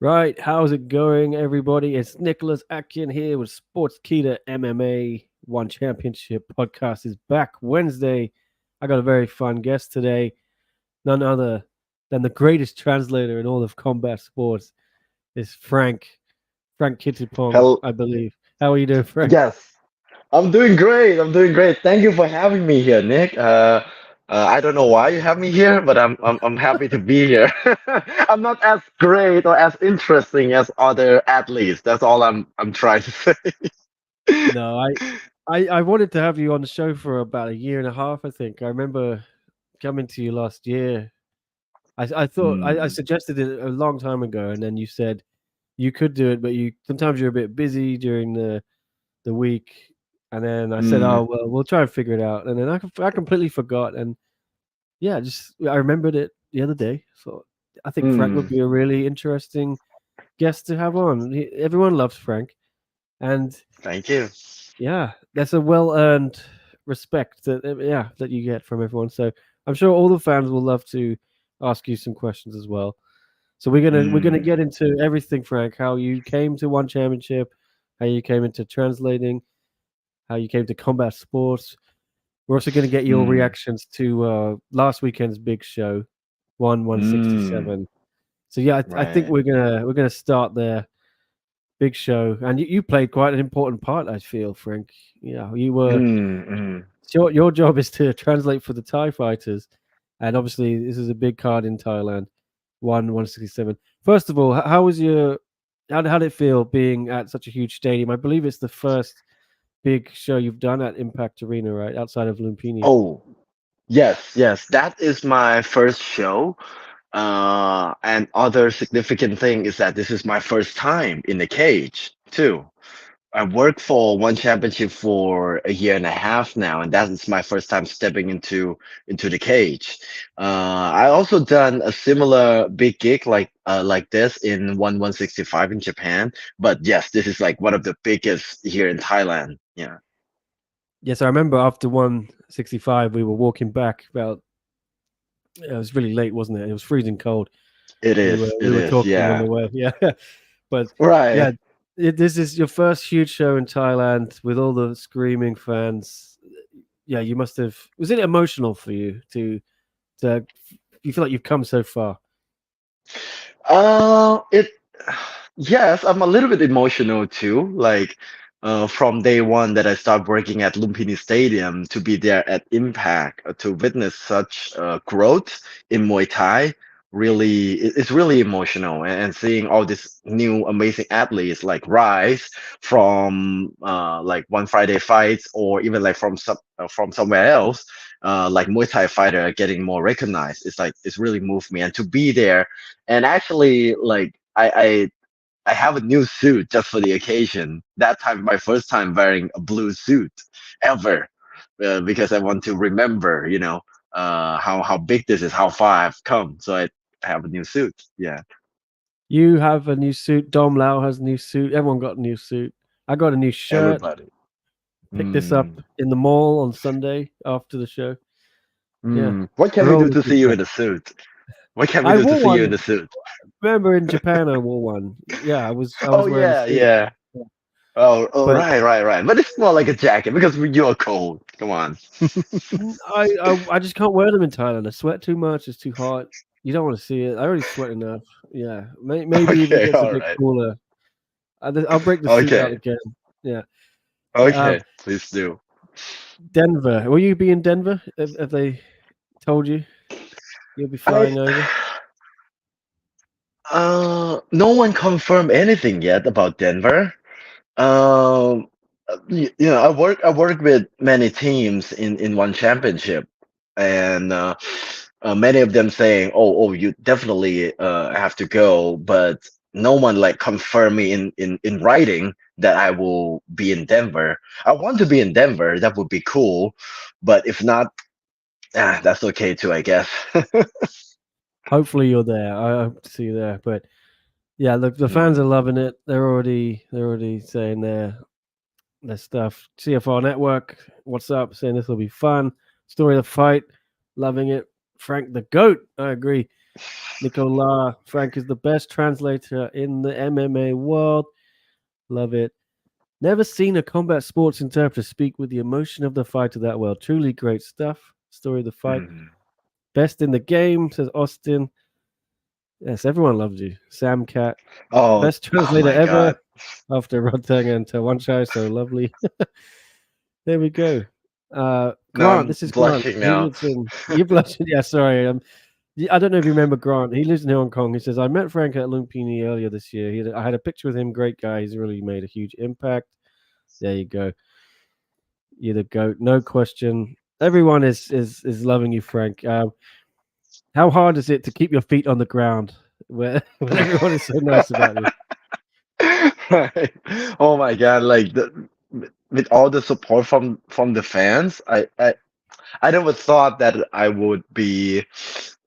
Right, how's it going, everybody? It's Nicholas Atkin here with Sportskeeda MMA One Championship podcast is back Wednesday. I got a very fun guest today, none other than the greatest translator in all of combat sports. Is Frank Kittipong, Hell, I believe. How are you doing, Frank? yes. I'm doing great. I'm doing great. Thank you for having me here, Nick. I don't know why you have me here, but I'm happy to be here. I'm not as great or as interesting as other athletes. That's all I'm trying to say. No, I wanted to have you on the show for about a year and a half, I think. I remember coming to you last year. I thought I Mm, suggested it a long time ago, and then you said you could do it, but you sometimes you're a bit busy during the week. And then I said, mm, "Oh well, we'll try and figure it out." And then I completely forgot, and yeah, just I remembered it the other day. So I think Frank would mm. be a really interesting guest to have on. Everyone loves Frank, and Thank you. yeah, that's a well earned respect that yeah that you get from everyone. So I'm sure all the fans will love to ask you some questions as well. So we're gonna Mm, get into everything, Frank. How you came to One Championship, how you came into translating, how you came to combat sports. We're also gonna get your mm, reactions to last weekend's big show, one sixty mm. seven. So yeah, I think Right. we're gonna start there. Big show, and you played quite an important part. I feel, Frank. Yeah, you were. Mm, mm, Your job is to translate for the Thai fighters, and obviously this is a big card in Thailand. 167. First of all, how was your how did it feel being at such a huge stadium? I believe it's the first big show you've done at Impact Arena, right outside of Lumpini. Oh, yes, yes. That is my first show. And other significant thing is that this is my first time in the cage too. I worked for One Championship for a year and a half now, and that is my first time stepping into the cage. I also done a similar big gig like this in 165 in Japan, but yes, this is like one of the biggest here in Thailand. Yeah, Yes, I remember after 165, we were walking back. About it was really late, wasn't it? It was freezing cold. it We were is. we It were is. talking on the Yeah. way. Yeah, but yeah, Right. this is your first huge show in Thailand with all the screaming fans. Yeah, you must have. Was it emotional for you to you feel like you've come so far? It yes, I'm a little bit emotional too. Like, from day one that I started working at Lumpini Stadium to be there at Impact, to witness such growth in Muay Thai, really, it's really emotional. And seeing all these new amazing athletes like rise from like One Friday fights, or even like from somewhere else, like Muay Thai fighter getting more recognized. It's like it's really moved me, and to be there and actually, like I have a new suit just for the occasion. That time, my first time wearing a blue suit ever, because I want to remember, how big this is, how far I've come. So I have a new suit. Yeah, You have a new suit. Dom Lau has a new suit. Everyone got a new suit. I got a new shirt. everybody. Picked this up Mm, in the mall on Sunday after the show. Yeah, What can we're we all do to looking see you good. in the suit? What can we I do to wore see you in one. the suit? Remember in Japan, I wore one. Yeah, I was Oh wearing a yeah, suit. yeah. Yeah. Oh, But right, right, right. But it's more like a jacket because you're cold. Come on. I just can't wear them in Thailand. I sweat too much. It's too hot. You don't want to see it. I already sweat enough. Yeah, maybe if it Okay, gets a all bit right. cooler, I'll break the suit out Okay. again. Yeah. Okay, Um, please do. Denver. Will you be in Denver? If they told you you'll be I flying over? No one confirmed anything yet about Denver. Um, I work with many teams in one championship, and many of them saying, "Oh, you definitely have to go," but no one like confirmed me in writing that I will be in Denver. I want to be in Denver. That would be cool, but if not, that's okay too, I guess. Hopefully you're there. I hope to see you there. But yeah, the fans are Mm, loving it. They're already saying their stuff. CFR Network, what's up? Saying this will be fun. Story of the fight, loving it. Frank the goat. I agree. Nicola, Frank is the best translator in the MMA world. Love it. Never seen a combat sports interpreter speak with the emotion of the fighter that well. Truly great stuff. Story of the fight. Mm. Best in the game, says Austin. Yes, everyone loves you. Sam Cat. Oh, Best oh translator my ever God. after Rodtang and Tawanchai. So lovely. There we go. Now Grant, I'm this is Grant. blushing He now. lives in. You blushing? Yeah, sorry. I don't know if you remember Grant. He lives in Hong Kong. He says I met Frank at Lumpini earlier this year. I had a picture with him. Great guy. He's really made a huge impact. There you go. You're the goat, no question. Everyone is loving you, Frank. How hard is it to keep your feet on the ground when everyone is so nice about you? Right. Oh my God, like with all the support from the fans, I never thought that I would be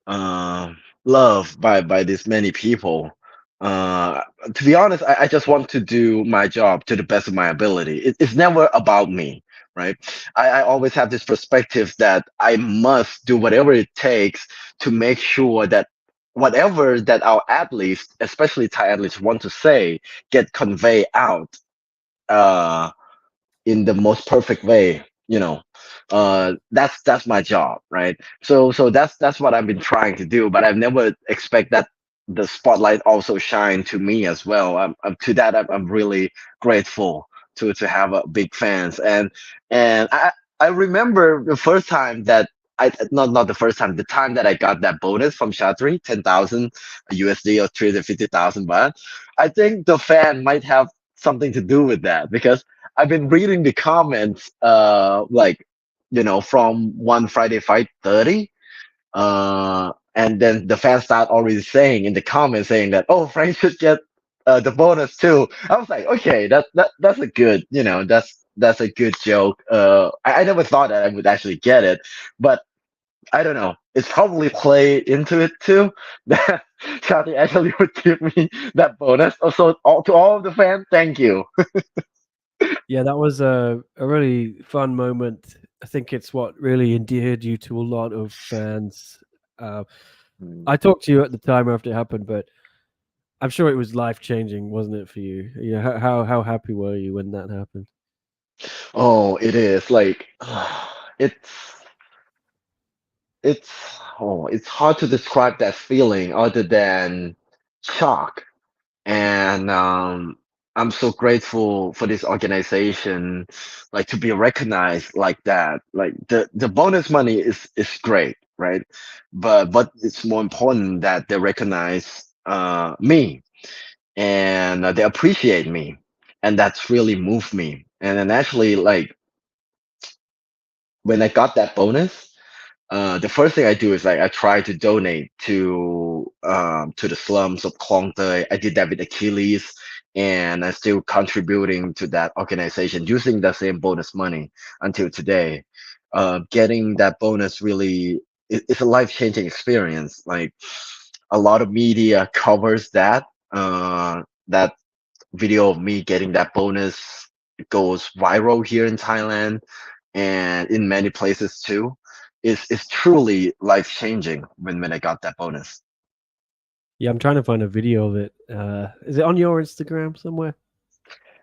uh, loved by this many people. Uh, to be honest, I just want to do my job to the best of my ability. It's never about me, right? I always have this perspective that I must do whatever it takes to make sure that whatever that our athletes, especially Thai athletes, want to say, get conveyed out. Uh, in the most perfect way, that's my job, right? So that's what I've been trying to do, but I've never expect that the spotlight also shine to me as well. To that I'm really grateful to have a big fans. And I remember the first time that I not the first time, the time that I got that bonus from Shatri, 10,000 USD or 350,000 baht. I think the fan might have something to do with that, because I've been reading the comments, like, from one Friday Fight 30, and then the fans start already saying in the comments saying that, oh, Frank should get the bonus too. I was like, okay, that's a good, that's a good joke. I never thought that I would actually get it, but I don't know. It's probably played into it too. That Shadi actually would give me that bonus. Also, to all of the fans, thank you. Yeah, that was a really fun moment. I think it's what really endeared you to a lot of fans. Uh, I talked to you at the time after it happened, but I'm sure it was life changing, wasn't it for you? How happy were you when that happened? Oh, it is like it's it's it's hard to describe that feeling other than shock. And I'm so grateful for this organization, like to be recognized like that. Like the bonus money is great, right? But it's more important that they recognize me, and they appreciate me, and that's really moved me. And then actually, like, when I got that bonus, the first thing I do is, like, I try to donate to the slums of Klong Toei. I did that with Achilles, and I'm still contributing to that organization using the same bonus money until today. Getting that bonus really, it's a life-changing experience. Like, a lot of media covers that. That video of me getting that bonus goes viral here in Thailand and in many places too. Is truly life changing when I got that bonus. Yeah, I'm trying to find a video of it. Is it on your Instagram somewhere?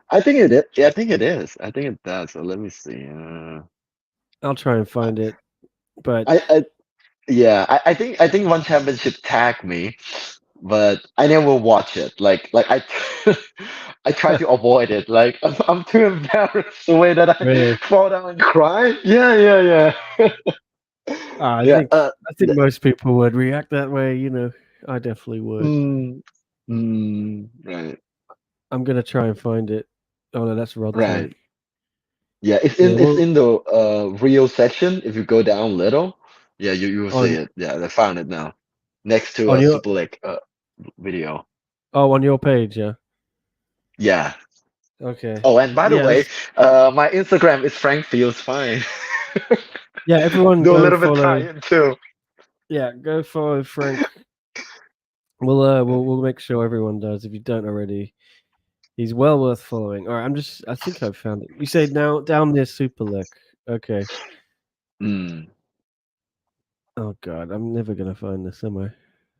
I think it is. Yeah, I think it is. I think it does. So let me see. I'll try and find it. But I yeah, I think one championship tagged me, but I never watch it. Like I I try to avoid it. Like I'm too embarrassed the way that I really, fall down and cry. Yeah. I Yeah. think I think most people would react that way. I definitely would. Mm, right. I'm gonna try and find it. Oh no, that's Rod Right. Tank. Yeah, Yeah, it's well, in the Rio section. If you go down little, yeah, you will see on it. Yeah, I found it now, next to on a your Super League video. on your page, yeah. Yeah. Okay. Oh, and by the Yeah, way, my Instagram is Frank Feels Fine. yeah. Everyone Do a go little bit follow. tie-in too. Yeah, go follow Frank. We'll make sure everyone does if you don't already. He's well worth following. All right, I think I found it. You say now down near Super Lek. Okay. Mm. Oh God, I'm never gonna find this, am I?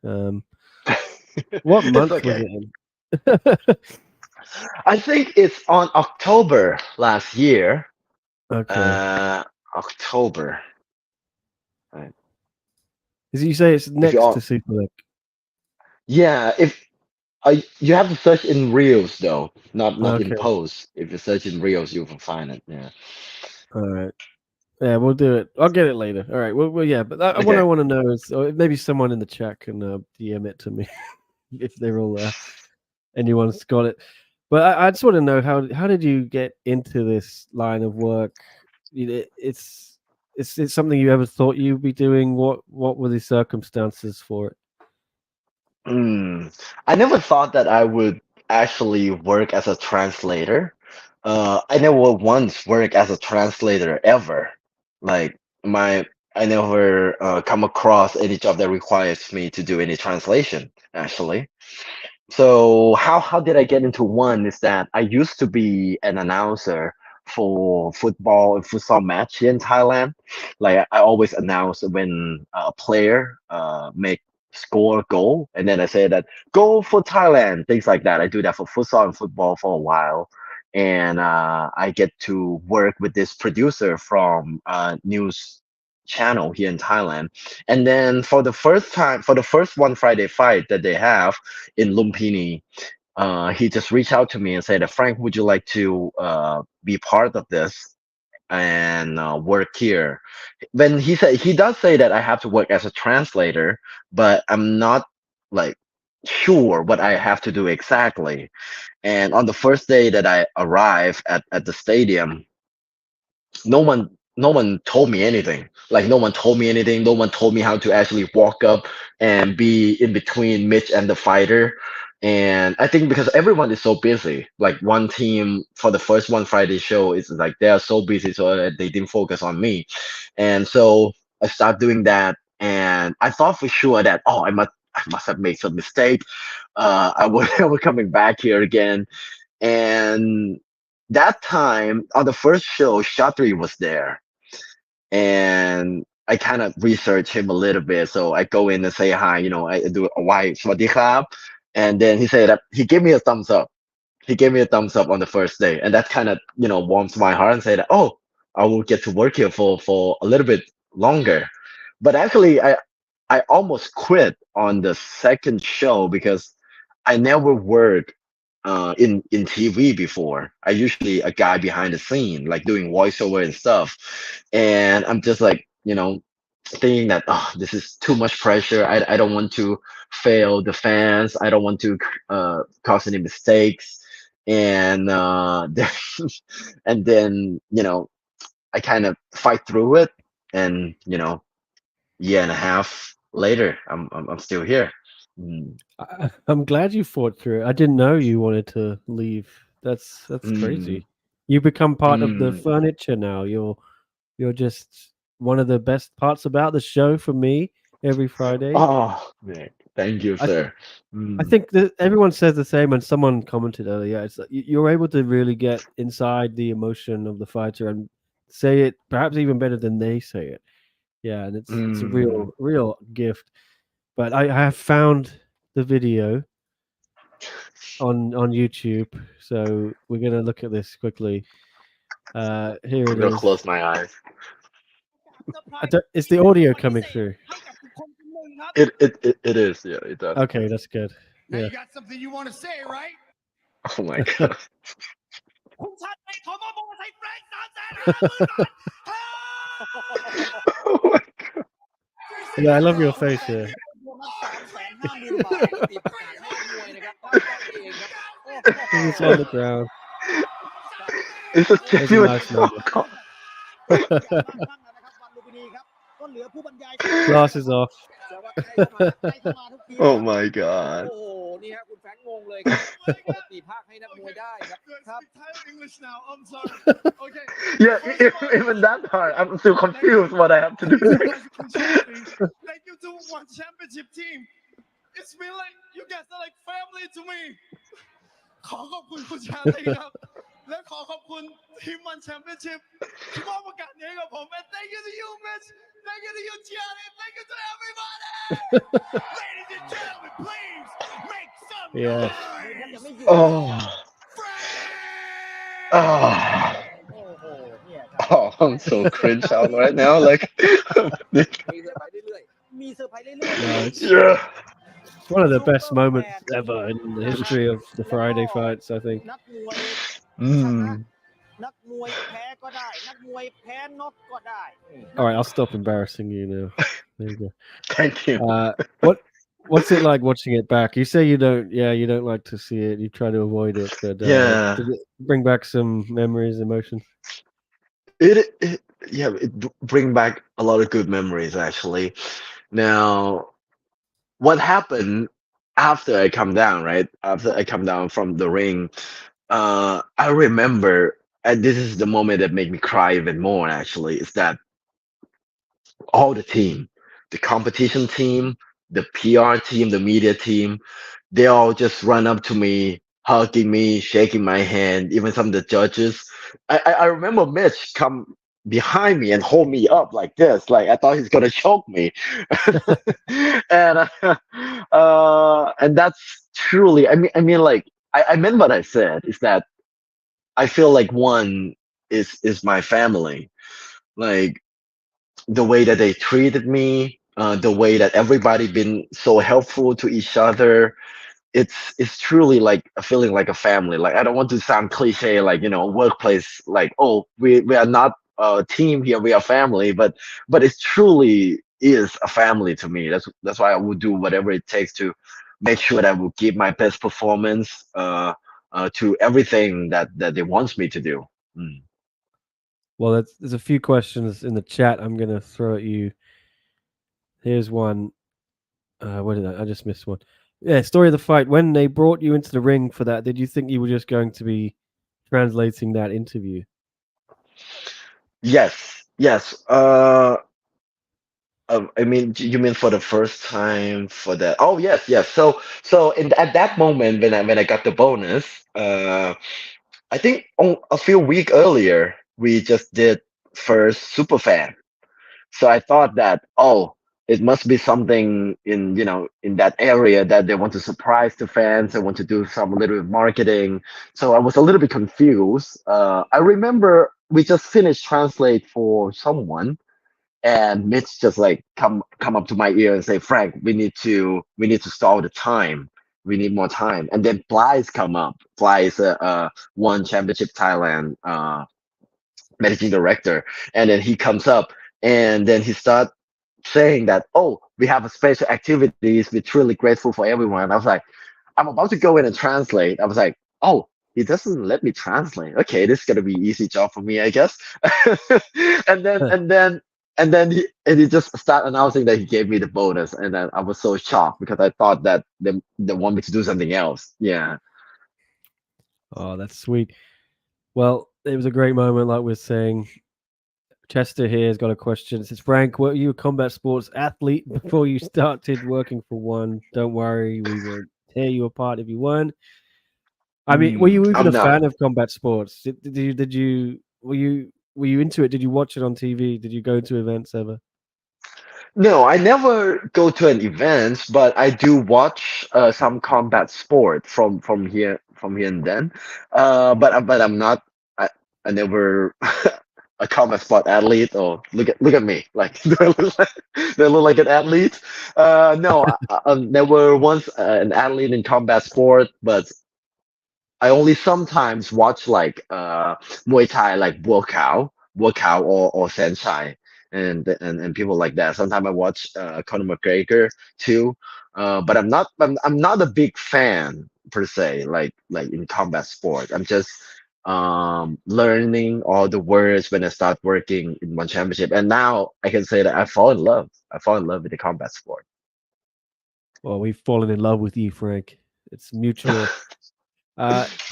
What It's month was okay. it in? I think it's on October last year. Okay. October. Right. As you say, it's If you next to all, Super League. yeah, if you have to search in Reels though, not in Okay. posts. If you search in Reels, you can find it. Yeah. All right. Yeah, we'll do it. I'll get it later. All right. Well yeah. But what I Okay. want to know is, or maybe someone in the chat can DM it to me if they're all anyone's got it. But I just want to know how did you get into this line of work? It's something you ever thought you'd be doing. What were the circumstances for it? I never thought that I would actually work as a translator. I never once worked as a translator ever. Like I never come across any job that requires me to do any translation, actually. So how did I get into one is that I used to be an announcer for football and futsal match here in Thailand. Like I always announce when a player make score a goal, and then I say that goal for Thailand, things like that. I do that for futsal and football for a while, and I get to work with this producer from news channel here in Thailand. And then for the first time, for the first One Friday fight that they have in Lumpini, he just reached out to me and said, Frank, would you like to be part of this and work here? When he does say that I have to work as a translator, but I'm not like sure what I have to do exactly. And on the first day that I arrived at the stadium, no one told me anything. Like no one told me anything. No one told me how to actually walk up and be in between Mitch and the fighter. And I think because everyone is so busy, like one team for the first One Friday show is like they are so busy, so that they didn't focus on me. And so I started doing that, and I thought for sure that I must have made some mistake. I would I was coming back here again, and that time on the first show, Shatri was there, and I kind of researched him a little bit. So I go in and say hi, I do a why sawadi krab, and then he said that he gave me a thumbs up. He gave me a thumbs up on the first day, and that kind of warms my heart and say that I will get to work here for a little bit longer. But actually, I almost quit on the second show because I never worked in TV before. I usually a guy behind the scene, like doing voiceover and stuff. And I'm just like, thinking that this is too much pressure. I don't want to fail the fans. I don't want to cause any mistakes. And then, and then I kind of fight through it, and year and a half later, I'm still here. Mm, I'm glad you fought through it. I didn't know you wanted to leave. That's mm, crazy. You become part of the mm. furniture now. You're just one of the best parts about the show for me every Friday. Oh, man. Thank you, I th- sir. I Mm, think that everyone says the same, and someone commented earlier. It's like you're able to really get inside the emotion of the fighter and say it perhaps even better than they say it. Yeah, and it's a mm. real gift. But I have found the video on YouTube, so we're gonna look at this quickly. Here I'm it gonna is. close my eyes. Is the audio coming through? It is. Yeah, it does. Okay, that's good. Now Yeah. you got something you want to say, right? Oh my god. คุณชาติไทยขอมอบมงคลไทยแฟรงค์350,000 บาท Oh my god. Yeah, I love your face here. รวมทั้ง 350,000 บาทตีประกาศให้นักมวยนะครับได้เองครับโอ้โห It's on the ground. It's a There's a genuine nice phone number. call. นะครับวันลุมพินีครับก็เหลือผู้บรรยาย Glasses off. แต่ว่าใครเข้ามาทุกที Oh my god. โอ้โหนี่ฮะคุณแฟรงค์งงเลยครับปกติภาคให้นักมวยได้ครับครับ English now. I'm sorry. Okay. Yeah, even that part, I'm still confused what I have to do. Thank you to one championship team. It's been like you guys are like family to me. ขอขอบคุณคุณชาตรีครับ และขอขอบคุณทีมวันแชมเปี้ยนชิพที่มอบโอกาสนี้ให้กับผม and thank you to you Mitch thank you to you Gianni thank you to everybody ladies and Yes. ยืนแทบจะไม่หยุด Oh. Oh. โอ้โหเนี่ยครับ Oh, I'm so cringe out right now. Like, มีเซอร์ไพรส์เรื่อยๆมีเซอร์ไพรส์เรื่อย No, it's yeah. one of the best moments ever in the history of the Friday fights, I think. นักมวยชนะ Mm. นักมวยแพ้ก็ได้ นักมวยแพ้น็อกก็ได้ All right, I'll stop embarrassing you now. There you go. Thank you. What's it like watching it back? You say you don't like to see it. You try to avoid it, but Yeah. does it bring back some memories, emotions? It bring back a lot of good memories actually. Now, what happened after I come down, right? After I come down from the ring, I remember, and this is the moment that made me cry even more actually, is that all the team, the competition team, the PR team, the media team, they all just run up to me, hugging me, shaking my hand, even some of the judges. I remember Mitch come behind me and hold me up like this, like I thought he's gonna choke me. and and that's truly, I mean like I meant what I said is that I feel like one is my family. Like the way that they treated me, the way that everybody been so helpful to each other. It's truly like a feeling like a family. Like I don't want to sound cliche, like workplace, like oh we are not a team here, we are family, but it truly is a family to me. That's why I will do whatever it takes to make sure that I will give my best performance to everything that they wants me to do. Mm. Well, there's a few questions in the chat I'm going to throw at you. Here's one. What did I just missed one. Yeah, story of the fight. When they brought you into the ring for that, did you think you were just going to be translating that interview? Yes. I mean, you mean for the first time for that? Oh, yes. So at that moment when I got the bonus, I think a few weeks earlier we just did first Superfan. So I thought that, oh, it must be something in that area that they want to surprise the fans. They want to do some little bit of marketing. So I was a little bit confused. I remember we just finished translate for someone, and Mitch just like come up to my ear and say, Frank, we need to stall the time. We need more time. And then Bly's come up. Bly is a one championship Thailand managing director, and then he comes up and then he start saying that, oh, we have a special activities, we're truly grateful for everyone. I was like, I'm about to go in and translate. I was like, oh, he doesn't let me translate. Okay, this is gonna be easy job for me, I guess. and then and then and he just start announcing that he gave me the bonus, and then I was so shocked because I thought that they want me to do something else. Yeah. Oh, that's sweet. Well, it was a great moment, like we're saying. Chester here has got a question. It says, Frank, were you a combat sports athlete before you started working for one? Don't worry, we won't tear you apart if you weren't. I mean, were you even I'm a not. fan of combat sports? Were you into it? Did you watch it on TV? Did you go to events ever? No, I never go to an event, but I do watch some combat sport from here and then. But I'm not. I never a combat sport athlete. Or look at me, like do I look like an athlete? No, I never once an athlete in combat sport, but I only sometimes watch like Muay Thai, like Buakaw or Senchai, and people like that. Sometimes I watch Conor McGregor too, but I'm not a big fan per se, like in combat sport. I'm just learning all the words when I start working in one championship, and now I can say that I fall in love. I fall in love with the combat sport. Well, we've fallen in love with you, Frank. It's mutual.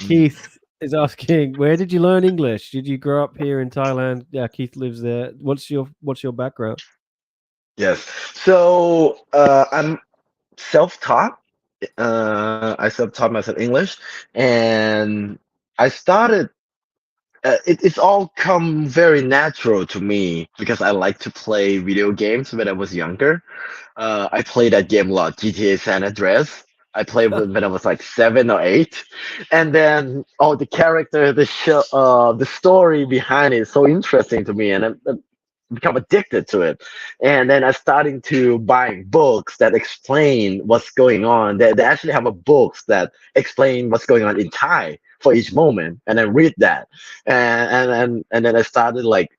Keith is asking, where did you learn English? Did you grow up here in Thailand? Yeah, Keith lives there. What's your background? Yes. So I'm self-taught. I self-taught myself English, and I started. It's all come very natural to me because I like to play video games when I was younger. I played that game a lot, GTA San Andreas. I played when I was like 7 or 8, and then the character, the show, the story behind it is so interesting to me, and I become addicted to it. And then I starting to buying books that explain what's going on. They actually have a books that explain what's going on in Thai for each moment, and I read that, and then I started like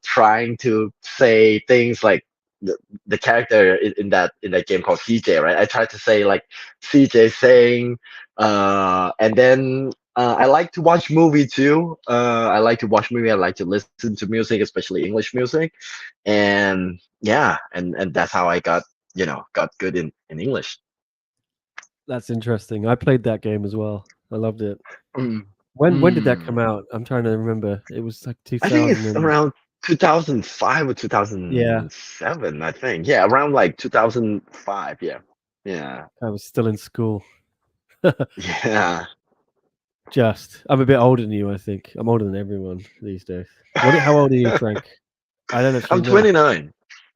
trying to say things like the character in that game called CJ, right? I tried to say like CJ saying, and then I like to watch movie too. I like to watch movie. I like to listen to music, especially English music, and yeah, and that's how I got good in English. That's interesting. I played that game as well. I loved it. Mm. When did that come Mm. out? I'm trying to remember. It was like I think 2000 it's and around 2005 or yeah, 2007. I think around like 2005. Yeah, I was still in school. yeah. I'm a bit older than you, I think. I'm older than everyone these days. How old are you, Frank? I don't actually I'm know. 29.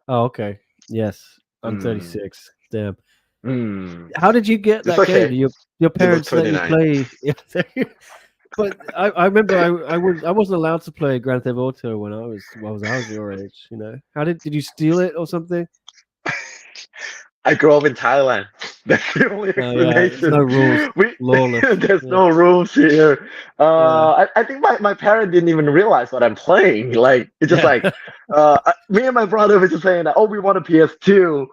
Oh, okay. Yes, I'm Mm. 36. Damn. Mm. How did you get It's that game? okay. Did your You look parents let you 29. play? Yeah. But I remember I wasn't allowed to play Grand Theft Auto when I was your age. You know, how did you steal it or something? I grew up in Thailand. That's the only Oh yeah, there's no explanation. rules. We Lawless. there's Yeah. no rules here. Yeah. I think my parents didn't even realize what I'm playing. Like it's just Yeah. like me and my brother were just saying that we want a PS2,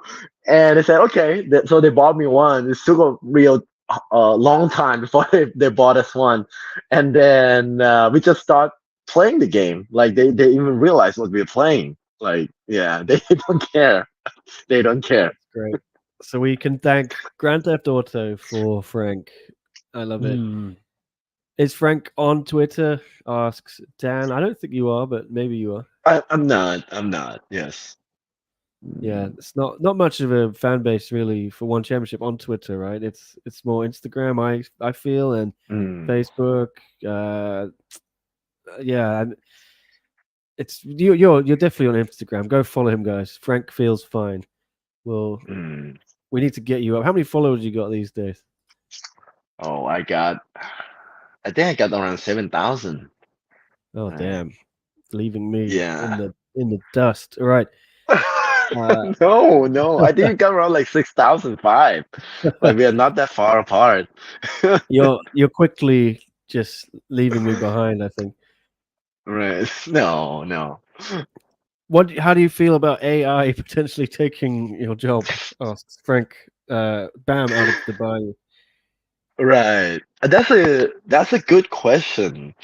and they said okay. So they bought me one. It took a real long time before they bought us one, and then we just start playing the game. Like they even realize what we're playing. Like yeah, they don't care. They don't care. Great. So we can thank Grand Theft Auto for Frank. I love it. Mm. Is Frank on Twitter? Asks Dan. I don't think you are, but maybe you are. I'm not. I'm not. Yes. Yeah, it's not much of a fan base really for One Championship on Twitter, right? It's more Instagram, I feel, and Mm. Facebook. Yeah, and it's you're definitely on Instagram. Go follow him, guys. Frank feels fine. Well, Mm. we need to get you up. How many followers you got these days? Oh, I think I got around 7,000. Oh Right. damn, leaving me Yeah. in the dust. All right. No. I think you got around like 6,005. Like we are not that far apart. You're quickly just leaving me behind, I think. Right. No. How do you feel about AI potentially taking your job? Asks Frank Bam out of the bayou. Right. That's a good question.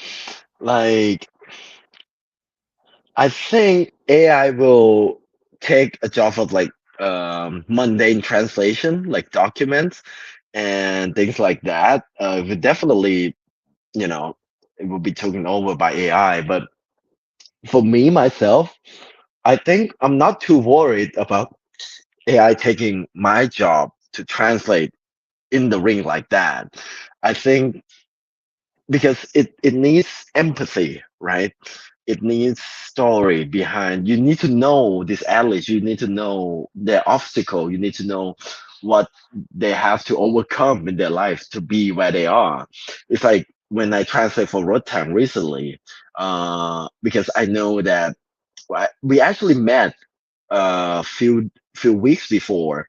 Like I think AI will take a job of like mundane translation, like documents and things like that. It definitely, you know, it will be taken over by AI. But for me myself, I think I'm not too worried about AI taking my job to translate in the ring like that. I think because it needs empathy, right? It needs story behind. You need to know these athletes. You need to know their obstacle. You need to know what they have to overcome in their life to be where they are. It's like when I translate for Rotang recently, because I know that we actually met a few weeks before,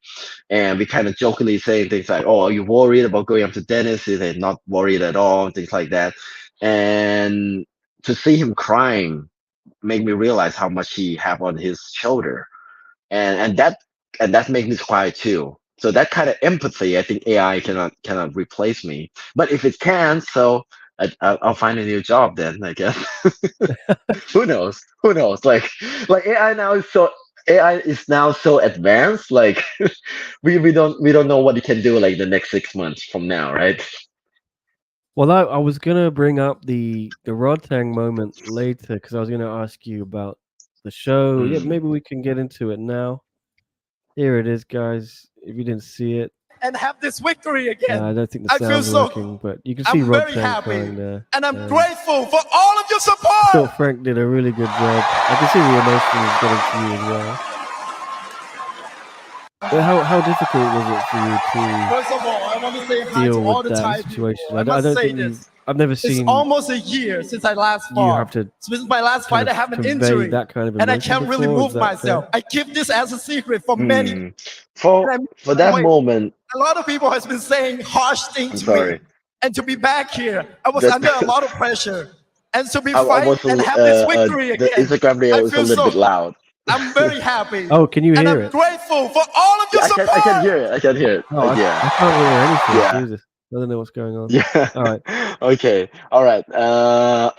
and we kind of jokingly saying things like, "Oh, are you worried about going up to Dennis?" He said, "Not worried at all," things like that. And to see him crying made me realize how much he have on his shoulder, and that made me cry too. So that kind of empathy, I think AI cannot replace me. But if it can, so I'll find a new job then, I guess. Who knows? Who knows? Like AI is now so advanced. Like we don't know what it can do like the next 6 months from now, right? Well, I was gonna bring up the Rodtang moment later because I was gonna ask you about the show. Yeah, Mm. maybe we can get into it now. Here it is, guys. If you didn't see it, and have this victory again. I don't think the I feel sound's so- working, but you can see I'm very Rodtang happy, crying there. and I'm grateful for all of your I support. thought Frank did a really good job. I can see the emotion is getting to you as well. How difficult was it for you to First of all, I want to say hi to deal all with the that Thai people. situation? I I must don't say think you. this. I've never It's seen almost a year since I last you fought. have to Since my last kind fight, I of have an convey injury, that kind of and I emotion can't really before. Is move that fair? myself. I keep this as a secret for many, Hmm. and For I'm for that wait. moment, A lot of people has been saying harsh things I'm to me, sorry. and to be back here, I was That under a lot of pressure, and to be I fight was and have this victory the again, Instagram I reel is a feel little so. bit loud. I'm very happy, Oh, can you and hear I'm it? grateful for all of your Yeah, I can support. hear it. I can hear it. Oh, Yeah. I can't hear anything. Yeah. Jesus, I don't know what's going on. Yeah. All right. Okay. All right.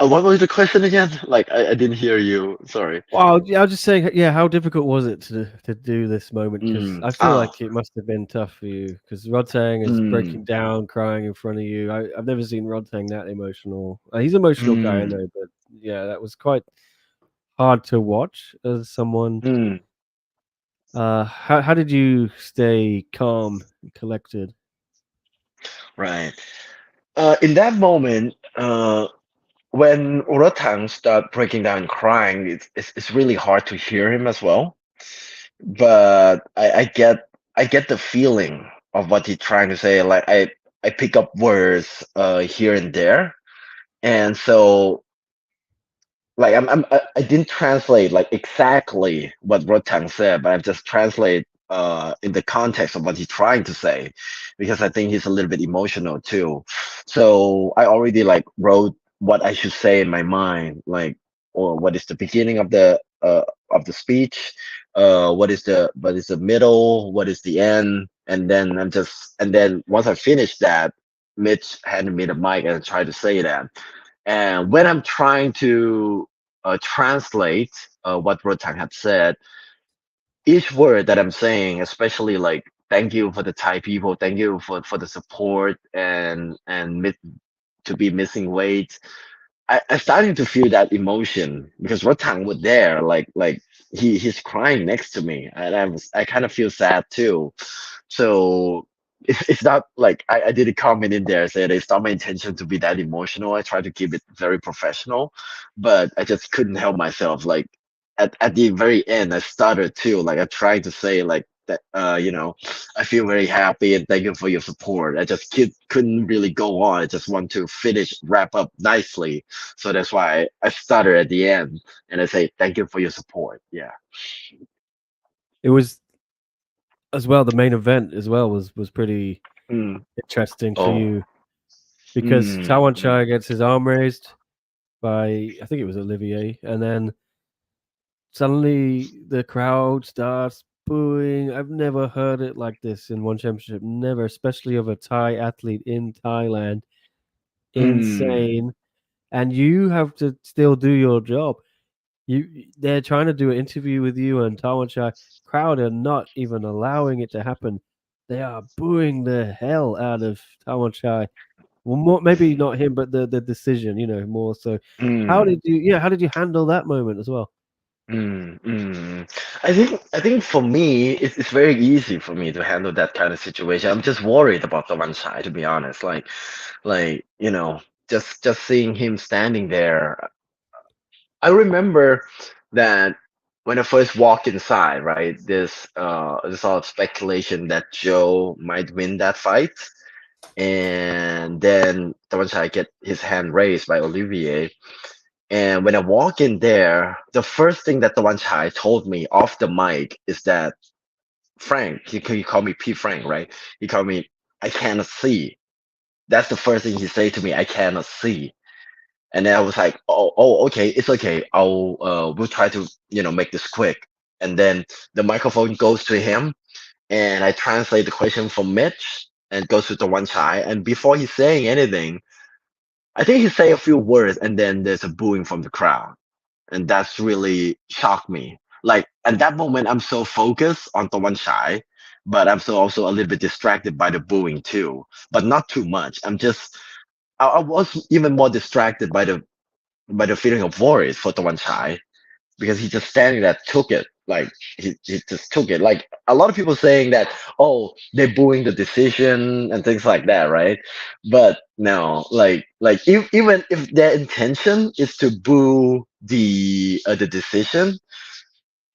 What was the question again? Like I didn't hear you. Sorry. Well, yeah, I was just saying, yeah, how difficult was it to do this moment? Because Mm. I feel Ah. like it must have been tough for you. Because Rodtang is breaking Mm. down, crying in front of you. I've never seen Rodtang that emotional. He's an emotional guy, I Mm. know, but yeah, that was quite hard to watch as someone. Mm. How did you stay calm and collected? Right. In that moment, when Urotang start breaking down and crying, it's really hard to hear him as well. But I get the feeling of what he's trying to say. Like I pick up words here and there, and so like I didn't translate like exactly what Rotang said, but I just translate in the context of what he's trying to say, because I think he's a little bit emotional too. So I already like wrote what I should say in my mind, like or what is the beginning of the speech, what is the middle, what is the end, and then and then once I finished that, Mitch handed me the mic and I tried to say that. And when I'm trying to translate what Rotang had said, each word that I'm saying, especially like thank you for the Thai people, thank you for the support and to be missing weight, I starting to feel that emotion because Rotang was there, like he's crying next to me, and I kind of feel sad too. So it's not like I did a comment in there saying it's not my intention to be that emotional. I try to keep it very professional, but I just couldn't help myself. Like at the very end, I started too. Like I tried to say like that, I feel very happy and thank you for your support. I just couldn't really go on. I just want to finish, wrap up nicely. So that's why I started at the end and I say thank you for your support. Yeah. It was as well. The main event as well was pretty Mm. interesting for Oh. you because Mm. Tawan Mm. Chai gets his arm raised by I think it was Olivier, and then suddenly the crowd starts booing. I've never heard it like this in one championship. Never, especially of a Thai athlete in Thailand. Mm. Insane. And you have to still do your job. They're trying to do an interview with you and Tawan Chai. Crowd are not even allowing it to happen. They are booing the hell out of Tawan Chai. Well, maybe not him, but the decision, more so. Mm. How did you handle that moment as well? Mm, mm. I think for me it's very easy for me to handle that kind of situation. I'm just worried about the one side to be honest. Like just seeing him standing there. I remember that when I first walked inside, right? There's all speculation that Joe might win that fight, and then the one side get his hand raised by Olivier. And when I walk in there, the first thing that the one guy told me off the mic is that Frank, he called me P Frank, right? He called me, I cannot see. That's the first thing he said to me, I cannot see. And then I was like, okay, it's okay. We'll try to, make this quick. And then the microphone goes to him, and I translate the question from Mitch and goes to the one guy. And before he's saying anything, I think he say a few words, and then there's a booing from the crowd. And that's really shocked me. Like at that moment, I'm so focused on the one shy, but I'm so also a little bit distracted by the booing too, but not too much. I was even more distracted by the feeling of worries for the one shy because he just standing there took it. Like he just took it. Like a lot of people saying that, oh, they're booing the decision and things like that, right? But no, like even if their intention is to boo the decision,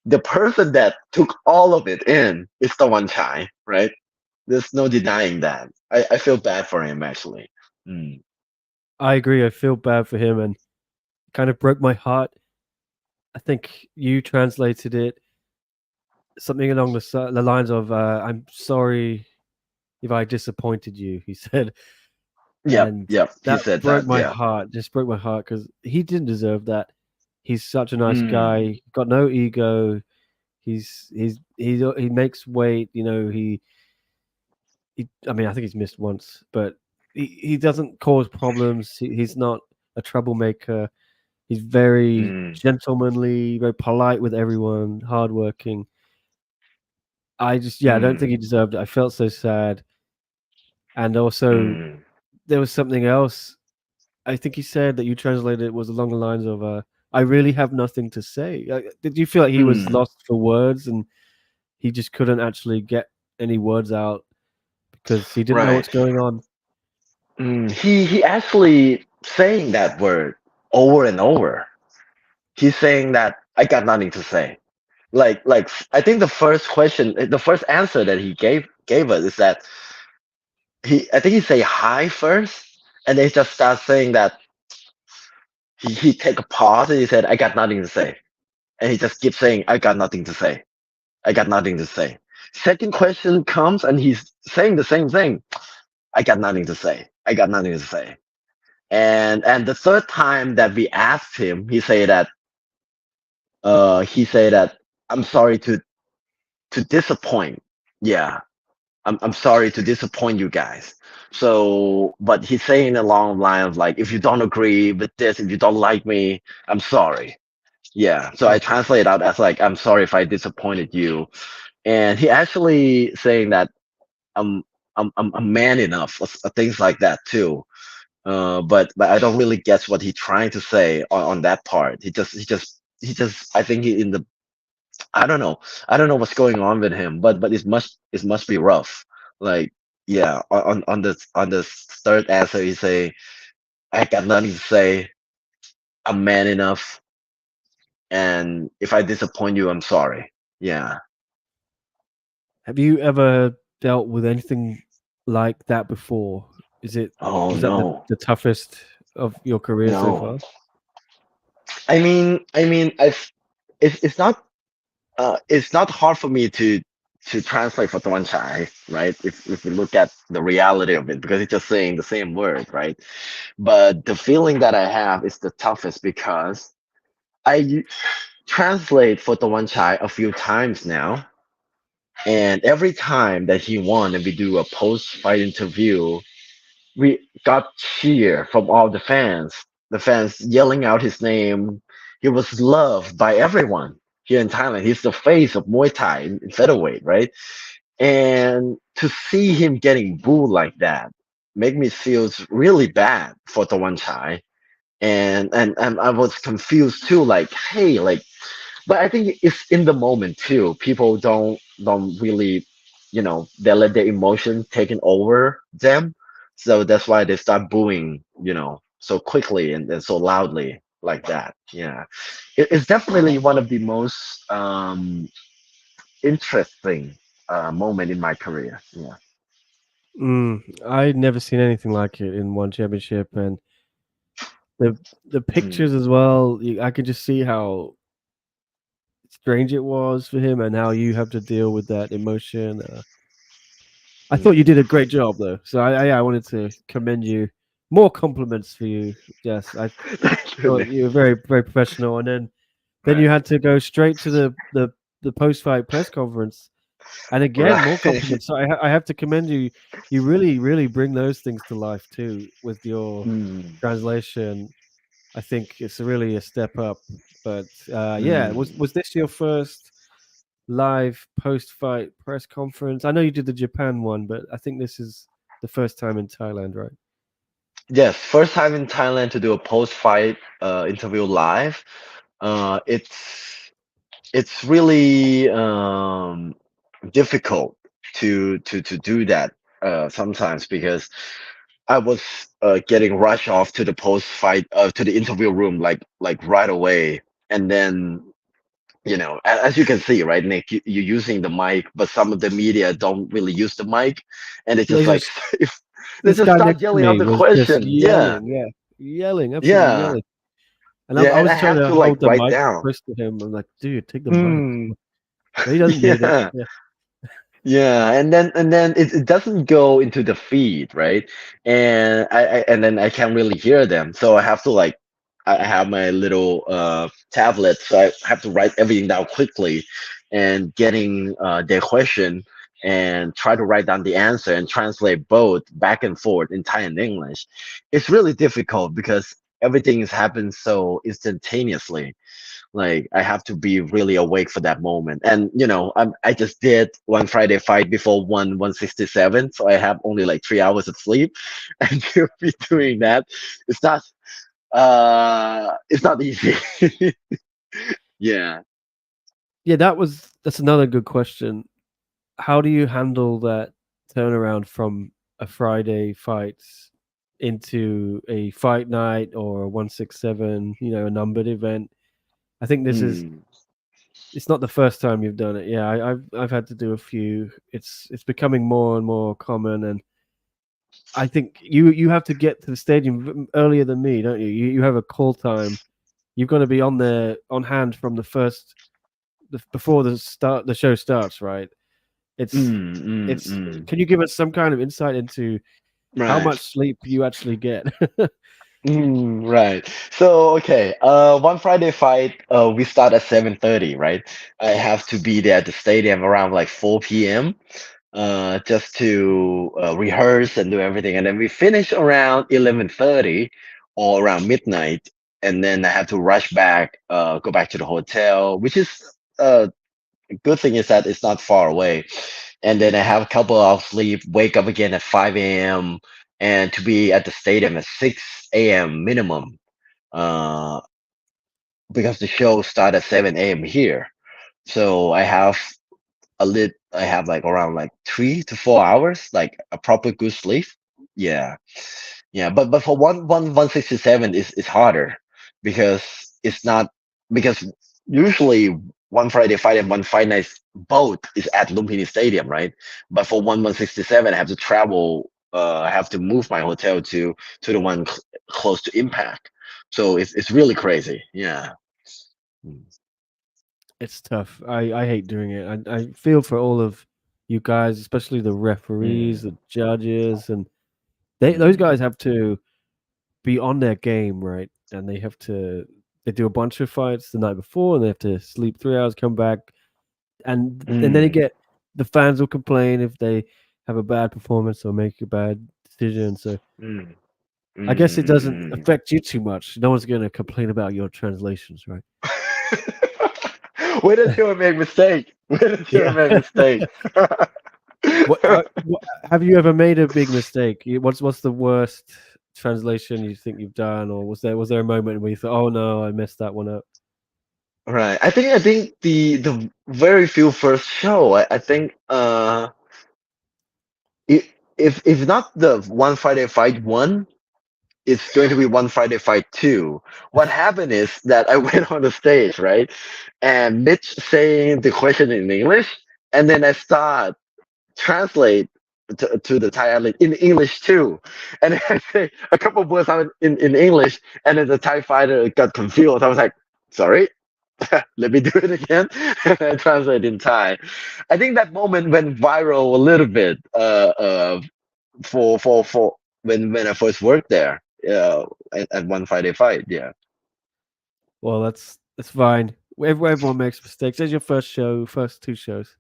the person that took all of it in is the one Chai, right? There's no denying that. I feel bad for him actually. Mm. I agree. I feel bad for him and kind of broke my heart. I think you translated it something along the lines of "I'm sorry if I disappointed you," he said, Yep, and yep. He that said broke that. my Yeah. heart. Just broke my heart because he didn't deserve that. He's such a nice Mm, guy. Got no ego. He makes weight. You know, he. I mean, I think he's missed once, but he doesn't cause problems. He's not a troublemaker. He's very mm, gentlemanly, very polite with everyone, hardworking. I don't think mm, he deserved it. I felt so sad. And also, mm, there was something else. I think he said that you translated it was along the lines of, "I really have nothing to say." Did you feel like he was mm, lost for words and he just couldn't actually get any words out because he didn't know right. what's going on? He actually saying that word over and over. He's saying that I got nothing to say. Like I think the first answer that he gave us is that I think he say hi first, and then he just starts saying that he take a pause and he said I got nothing to say, and he just keeps saying I got nothing to say. I got nothing to say. Second question comes and he's saying the same thing. I got nothing to say. I got nothing to say. And the third time that we asked him, he say that I'm sorry to disappoint. Yeah, I'm sorry to disappoint you guys. So, but he's saying along the line of like, if you don't agree with this, if you don't like me, I'm sorry. Yeah. So I Mm. translate out as like, I'm sorry if I disappointed you. And he actually saying that I'm I'm man enough, things like that too. But I don't really guess what he's trying to say on that part. He just I think he in the I don't know what's going on with him, but it must be rough. Like yeah, on the third answer he say I got nothing to say. I'm man enough, and if I disappoint you, I'm sorry. Yeah. Have you ever dealt with anything like that before? Oh Was that no, the toughest of your career so no. far? It's not hard for me to translate for Tuan Chai, right? If we look at the reality of it, because it's just saying the same word, right? But the feeling that I have is the toughest because translate for Tuan Chai a few times now, and every time that he won and we do a post-fight interview, we got cheer from all the fans yelling out his name. He was loved by everyone here in Thailand. He's the face of Muay Thai in featherweight, right? And to see him getting booed like that make me feel really bad for the one Chai. And I was confused too, like, hey, like but I think it's in the moment too. People don't really, they let their emotion taken over them, so that's why they start booing, so quickly and so loudly like that. Yeah, it's definitely one of the most interesting moment in my career. Yeah. I'd never seen anything like it in one championship, and the Mm, pictures as well. I could just see how strange it was for him, and how you have to deal with that emotion. I thought you mm. did a great job, though. So I wanted to commend you. More compliments for you. Yes, I Thank you, thought Nick. you were very very professional, and then you Right, had to go straight to the post fight press conference. And again, more right. compliments. So I have to commend you. You really, really bring those things to life too with your Mm, translation. I think it's really a step up. But yeah, mm. was this your first live post-fight press conference? I know you did the Japan one, but I think this is the first time in Thailand, right? Yes, first time in Thailand to do a post-fight interview live. It's really difficult to do that sometimes because I was getting rushed off to the post-fight to the interview room like right away, and then as you can see, right, Nick, you're using the mic, but some of the media don't really use the mic, and it's They just like just if they this just guy start next to yelling out me the was just question. Yeah, yelling, yeah, yelling, absolutely yeah, yelling. And I yeah, and I was trying have to to like hold the write mic down. close to him. I'm like, dude, take the mic. Mm, But he doesn't need it. yeah. Yeah. Yeah, and then it doesn't go into the feed, right? And and then I can't really hear them, so I have to like I have my little tablet, so I have to write everything down quickly, and getting their question and try to write down the answer and translate both back and forth in Thai and English. It's really difficult because everything is happening so instantaneously. Like I have to be really awake for that moment. And I just did one Friday fight before 167, so I have only like 3 hours of sleep, and to be doing that, it's not it's not easy. Yeah. Yeah, that's another good question. How do you handle that turnaround from a Friday fight into a fight night or a 167, a numbered event? I think Mm, it's not the first time you've done it. Yeah, I've had to do a few. It's becoming more and more common, and I think you have to get to the stadium earlier than me, don't you? You have a call time. You've got to be on there on hand from before the show starts, right? It's mm, it's. mm. Can you give us some kind of insight into how Right. much sleep you actually get? Right. So okay, one Friday fight, we start at 7:30, right? I have to be there at the stadium around like 4 p.m. Just to rehearse and do everything, and then we finish around 11:30 or around midnight, and then I have to rush back, go back to the hotel, which is good thing is that it's not far away. And then I have a couple of sleep, wake up again at 5 a.m. and to be at the stadium at 6 a.m. minimum. Uh, because the show start at 7 a.m. here. So I have like around like 3 to 4 hours, like a proper good sleep. Yeah. Yeah, but for 167 is harder because it's not because usually one Friday fight and one fight night both is at Lumpini Stadium, right? But for 167, I have to travel. I have to move my hotel to the one close to Impact. So it's really crazy. Yeah. Mm. It's tough. I hate doing it. I feel for all of you guys, especially the referees, the Mm. judges, and those Mm. guys have to be on their game, right? And they do a bunch of fights the night before, and they have to sleep 3 hours, come back, and then Mm. the fans will complain if they have a bad performance or make a bad decision. So Mm. I guess it doesn't Mm. affect you too much. No one's going to complain about your translations, right? Wait until I make mistake. Wait until I Yeah. make mistake. Have you ever made a big mistake? What's the worst translation you think you've done, or was there a moment where you thought, "Oh no, I messed that one up"? Right. I think the very few first show, I think if if not the one Friday fight one, it's going to be one Friday fight two. What happened is that I went on the stage, right? And Mitch saying the question in English, and then I start translate to the Thai athlete in English too. And then I say a couple of words out in English, and then the Thai fighter got confused. I was like, sorry, let me do it again. And I translate in Thai. I think that moment went viral a little bit for when I first worked there. At one Friday fight. Yeah. Well, that's fine. Everyone makes mistakes. There's your first show, first two shows.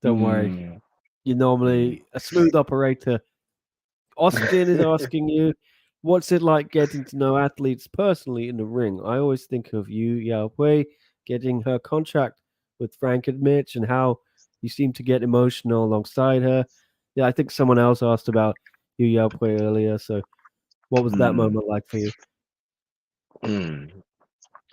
Don't worry. Mm, You're mm, normally a smooth operator. Austin is asking you, what's it like getting to know athletes personally in the ring? I always think of you, Yao Hui, getting her contract with Frank and Mitch, and how you seem to get emotional alongside her. Yeah, I think someone else asked about you, Yao Hui, earlier. So, what was that mm, moment like for you? mm.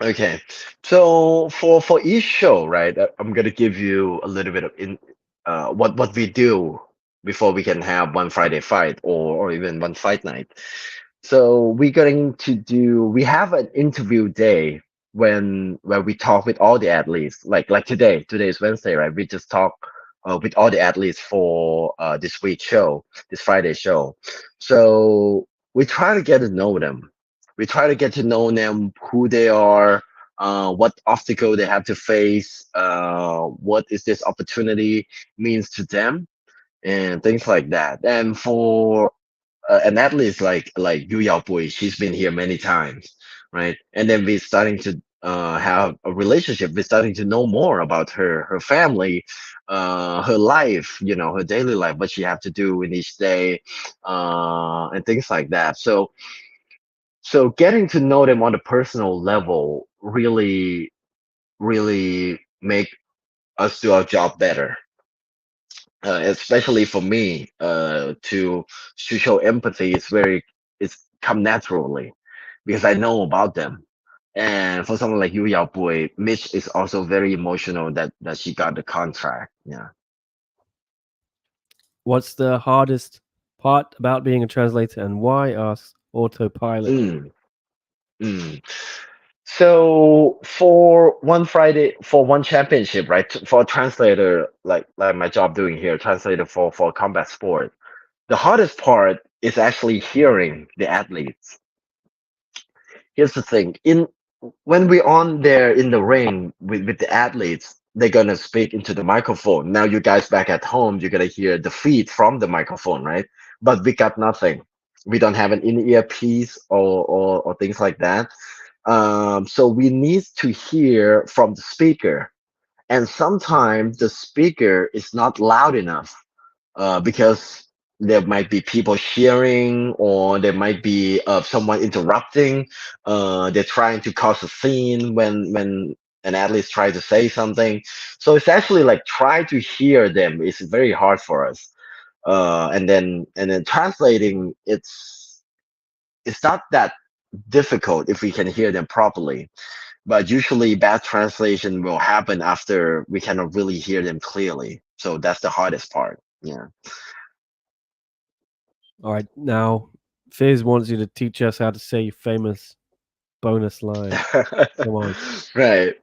Okay, so for each show, right? I'm gonna give you a little bit of in what we do before we can have one Friday fight or even one fight night. So we're going to do we have an interview day where we talk with all the athletes, like today is Wednesday, right? We just talk with all the athletes for this week's show, this Friday show. So we try to get to know them. We try to get to know them, who they are, what obstacle they have to face, what is this opportunity means to them, and things like that. And for an athlete like Yu Yao Bui, she's been here many times, right? And then we're starting to have a relationship. We're starting to know more about her family, her life, her daily life, what she have to do in each day, and things like that. So getting to know them on a personal level really make us do our job better. Especially for me, to show empathy it's come naturally because I know about them. And for someone like Yu Yao Bui, Mitch is also very emotional that she got the contract. Yeah. What's the hardest part about being a translator, and why ask autopilot? Mm, mm. So for one championship, right? For a translator, like my job doing here, translator for combat sport, the hardest part is actually hearing the athletes. Here's the thing: in when we're on there in the ring with the athletes, they're gonna speak into the microphone. Now you guys back at home, you're gonna hear the feed from the microphone, right? But we got nothing. We don't have an in-ear piece or things like that. So we need to hear from the speaker, and sometimes the speaker is not loud enough because there might be people cheering or there might be someone interrupting. They're trying to cause a scene when an athlete tries to say something. So it's actually like try to hear them is very hard for us. And then translating it's not that difficult if we can hear them properly. But usually bad translation will happen after we cannot really hear them clearly. So that's the hardest part. Yeah. All right, now Fizz wants you to teach us how to say your famous bonus line. Come on. Right.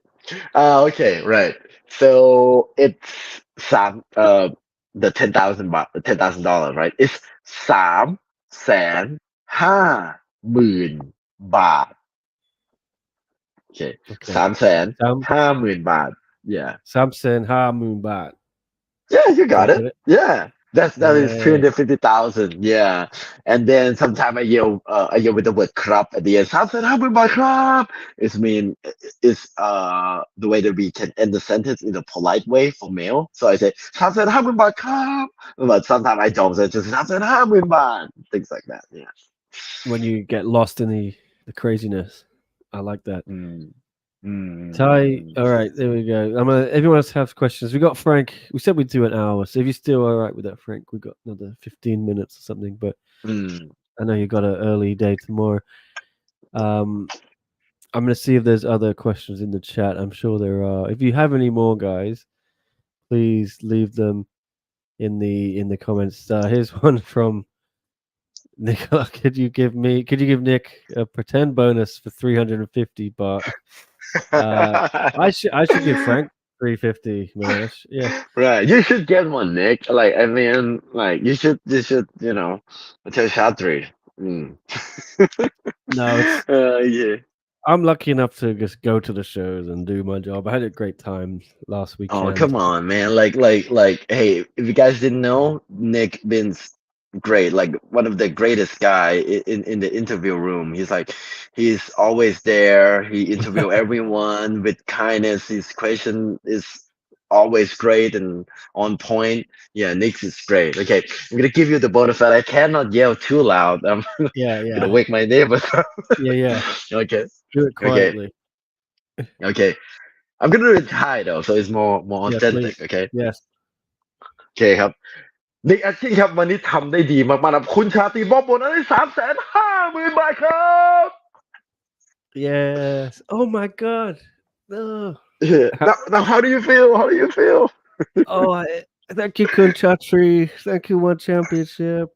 Okay, right. So it's the 10,000 $10,000, right? It's 350,000 บาท Okay, Okay. 350,000 บาท. Yeah. 350,000 baht. Yeah, you Did I got get it. it? Yeah. That is Yeah. 350,000. Yeah. And then sometimes I yell with the word crap at the end. 350,000 crap. It's the way that we can end the sentence in a polite way for male. So I say 350,000 crap. But sometimes I don't say just 350,000 baht. Things like that. Yeah. When you get lost in the craziness. I like that. Mm. Ty, Mm. all right, there we go. Everyone else has questions. We got Frank. We said we'd do an hour, so if you're still all right with that, Frank, we got another 15 minutes or something. But Mm. I know you got an early day tomorrow. I'm gonna see if there's other questions in the chat. I'm sure there are. If you have any more, guys, please leave them in the comments. Here's one from Nicola. Could you give Nick a pretend bonus for 350 baht? I should give Frank 350, man. Yeah. Right. You should get one, Nick. Like, I mean, like, you should, tell Shatri. Mm. No, it's Yeah. I'm lucky enough to just go to the shows and do my job. I had a great time last Oh, weekend. come on, man. Like, hey, if you guys didn't know, Nick Bin's great, like one of the greatest guy in the interview room. He's always there. He interview everyone with kindness. His question is always great and on point. Yeah, Nick is great. Okay, I'm gonna give you the bonus that I cannot yell too loud. I'm Yeah, gonna wake my neighbors up. yeah. Okay, Do it quietly. okay. I'm gonna do it high though, so it's more Yeah, authentic. please. Okay. Yes. โอเคครับนิกแอคกิ้งครับวันนี้ทำได้ดีมากๆครับคุณชาตรีมอบโบนัสให้350,000 บาทครับ Yes. Oh my god. No. Now how do you feel Oh, thank you, Kun Chatri. Thank you, One Championship.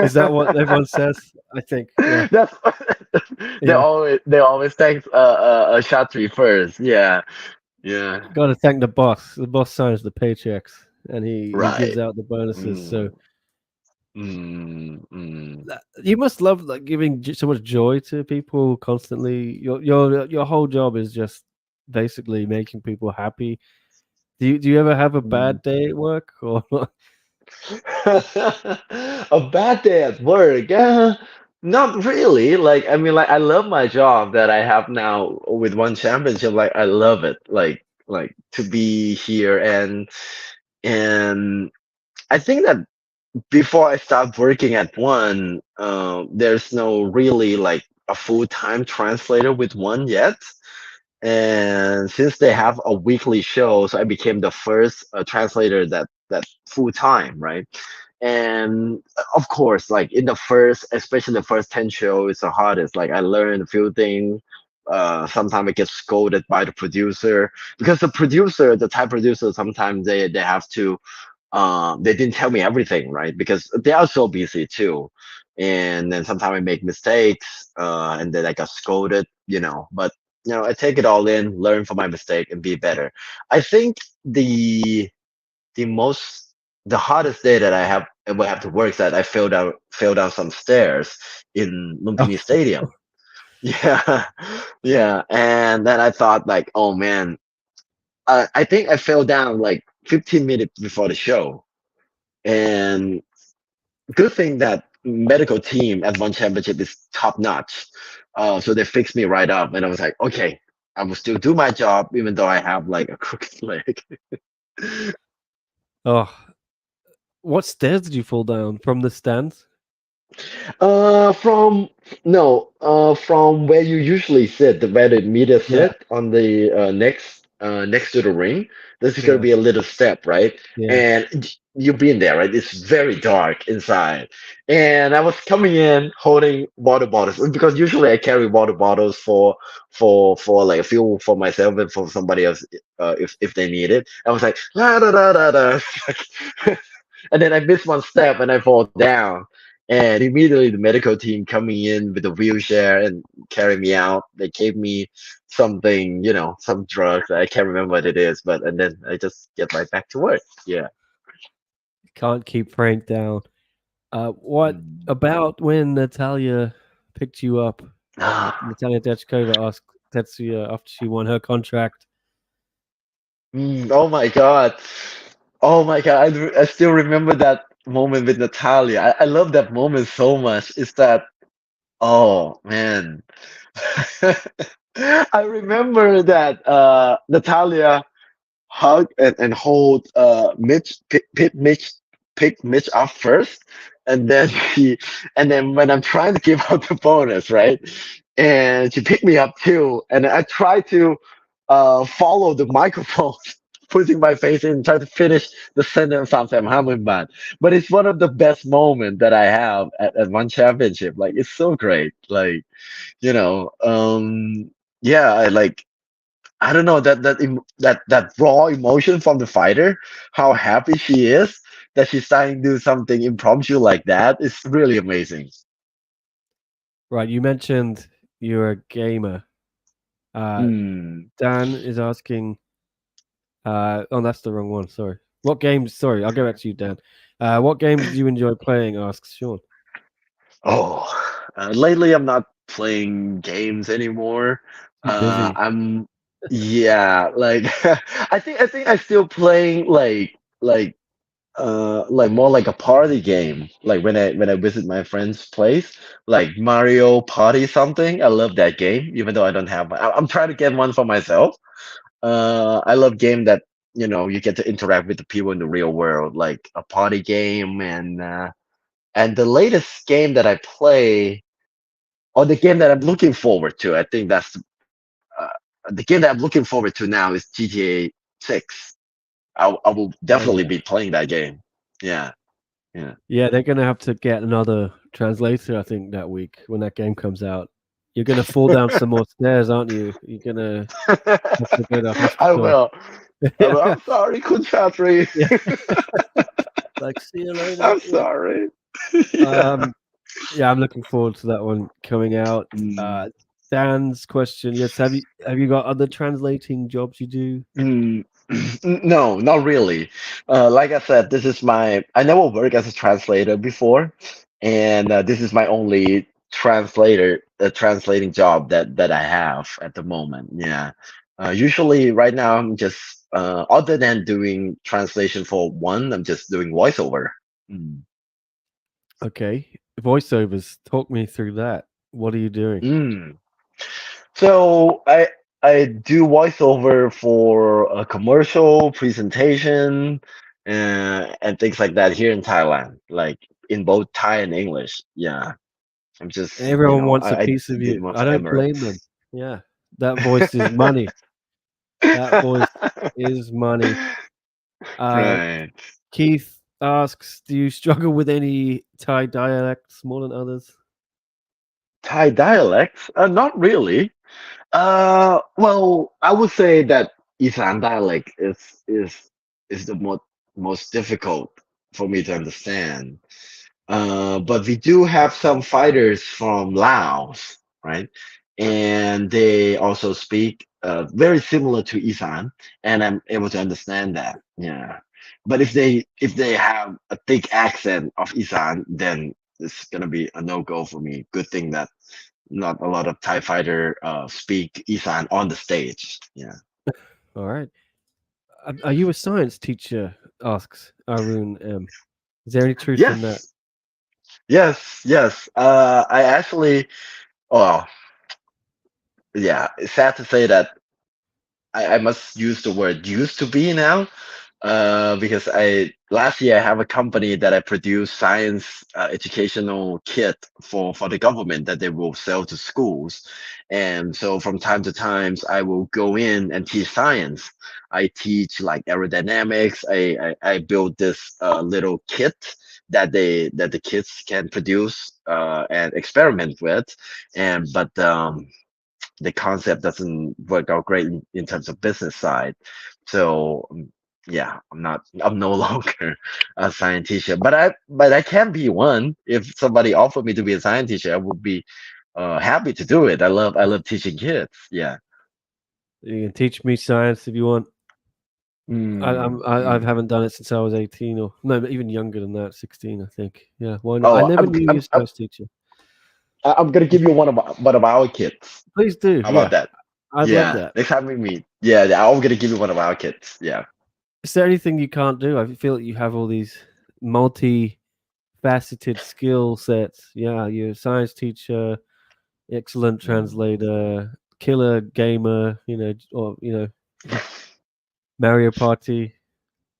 Is that what everyone says? I think. Yeah, That's yeah. they always thank Shatri first. Yeah, yeah, Got to thank the boss. The boss signs the paychecks, and he gives right. out the bonuses. So Mm, mm. you must love like giving so much joy to people constantly. Your whole job is just basically making people happy. Do you ever have a Mm. bad day at work or? A bad day at work? Not really. Like, I mean, like, I love my job that I have now with one championship. Like, I love it. Like to be here and I think that before I start working at one, there's no really like a full-time translator with one yet. And since they have a weekly show, so I became the first translator that full time, right? And of course, like in the first, especially the first 10 shows, it's the hardest. Like I learned a few things. Sometimes I get scolded by the producer because the type producer, sometimes they have to they didn't tell me everything, right? Because they are so busy too. And then sometimes I make mistakes, and then I got scolded, But I take it all in, learn from my mistake, and be better. I think the most the hardest day that I have ever have to work is that I fell down some stairs in Lumpini Oh, Stadium. Yeah, yeah. And then I thought like, oh man, I think I fell down like 15 minutes before the show. And good thing that medical team at one championship is top notch. So they fixed me right up, and I was like, okay, I will still do my job even though I have like a crooked leg. oh, what stairs did you fall down from the stands? From no, from where you usually sit, where the media Yeah, sit on the next to the ring. There's gonna yeah, be a little step, right? yeah. And you've been there, right? It's very dark inside. And I was coming in holding water bottles because usually I carry water bottles for like a few for myself and for somebody else if they need it. I was like la da da da da, and then I missed one step and I fall down. And immediately the medical team coming in with a wheelchair and carry me out. They gave me something, some drugs. I can't remember what it is, but and then I just get right back to work. Yeah. Can't keep Frank down. What Mm. about when Natalia picked you up? Ah, Natalia Dechkova asked Tetsuya after she won her contract. oh my God. Oh my God. I still remember that moment with Natalia. I love that moment so much. It's that, oh man. I remember that Natalia hug and hold Mitch pick Mitch up first, and then and then when I'm trying to give out the bonus, right, and she picked me up too, and I try to follow the microphone. Putting my face in, trying to finish the sentence after I'm hummingbird. But it's one of the best moments that I have at one championship. Like it's so great. Like, yeah, I don't know that raw emotion from the fighter, how happy she is that she's starting to do something impromptu like that. It's really amazing. Right, you mentioned you're a gamer. Hmm. Dan is asking. Oh, that's the wrong one. Sorry. What games? Sorry, I'll go back to you, Dan. What games do you enjoy playing? Asks Sean. Oh, lately I'm not playing games anymore. Too busy. I'm yeah, like I think I still playing like more like a party game. Like when I visit my friend's place, like Mario Party something. I love that game, even though I don't have one. I'm trying to get one for myself. I love game that you get to interact with the people in the real world, like a party game, and the latest game that I play, or the game that I'm looking forward to. I think that's uh, the game that I'm looking forward to now is GTA 6. I will Oh definitely yeah. be playing that game. Yeah, yeah. Yeah, they're gonna have to get another translator, I think, that week when that game comes out. You're gonna fall down some more stairs, aren't you? You're gonna have to go to I hospital. will. I will. I'm sorry, Kunchatri. Yeah. Like, see you later. I'm Yeah. sorry. Yeah. Um, Yeah, I'm looking forward to that one coming out. Mm, Dan's question: Yes, have you got other translating jobs you do? mm, no, not really. Like I said, this is I never worked as a translator before, and this is my only translating job that I have at the moment. Yeah. Usually, right now, I'm just other than doing translation for one, I'm just doing voiceover. Mm. Okay, voiceovers. Talk me through that. What are you doing? Mm. So I do voiceover for a commercial presentation and things like that here in Thailand, like in both Thai and English. Yeah, I'm just Everyone wants a I piece of did you. one I for don't blame them. Emirates. Yeah, that voice is money. That voice is money. Uh, Right. Keith asks, "Do you struggle with any Thai dialects more than others?" Thai dialects? Not really. Well, I would say that Isan dialect is the most difficult for me to understand. But we do have some fighters from Laos, right? And they also speak very similar to Isan, and I'm able to understand that. Yeah. But if they have a thick accent of Isan, then it's gonna be a no go for me. Good thing that not a lot of Thai fighter speak Isan on the stage. Yeah. All right. Are you a science teacher? Asks Arun M. Is there any truth in that? Yes. Yes. Yes. I actually. Oh, yeah. It's sad to say that I must use the word used to be now, because I last year I have a company that I produce science educational kit for the government that they will sell to schools, and so from time to times I will go in and teach science. I teach like aerodynamics. I build this little kit that the kids can produce and experiment with, and but the concept doesn't work out great in terms of business side. So yeah, I'm no longer a science teacher, but I can be one. If somebody offered me to be a science teacher, I would be happy to do it. I love teaching kids. Yeah. You can teach me science if you want. I Mm. haven't done it since I was 18 or no, even younger than that, 16, I think. Yeah, why not? I Oh, never I'm, knew you I'm were a I'm science teacher. I'm gonna give you one of our kids. Please do. How about Yeah, that? I'd love Yeah. that. Next time we meet, yeah, I'm gonna give you one of our kids. Yeah. Is there anything you can't do? I feel like you have all these multi-faceted skill sets. Yeah, you're a science teacher, excellent Mm. translator, killer gamer, or Mario Party.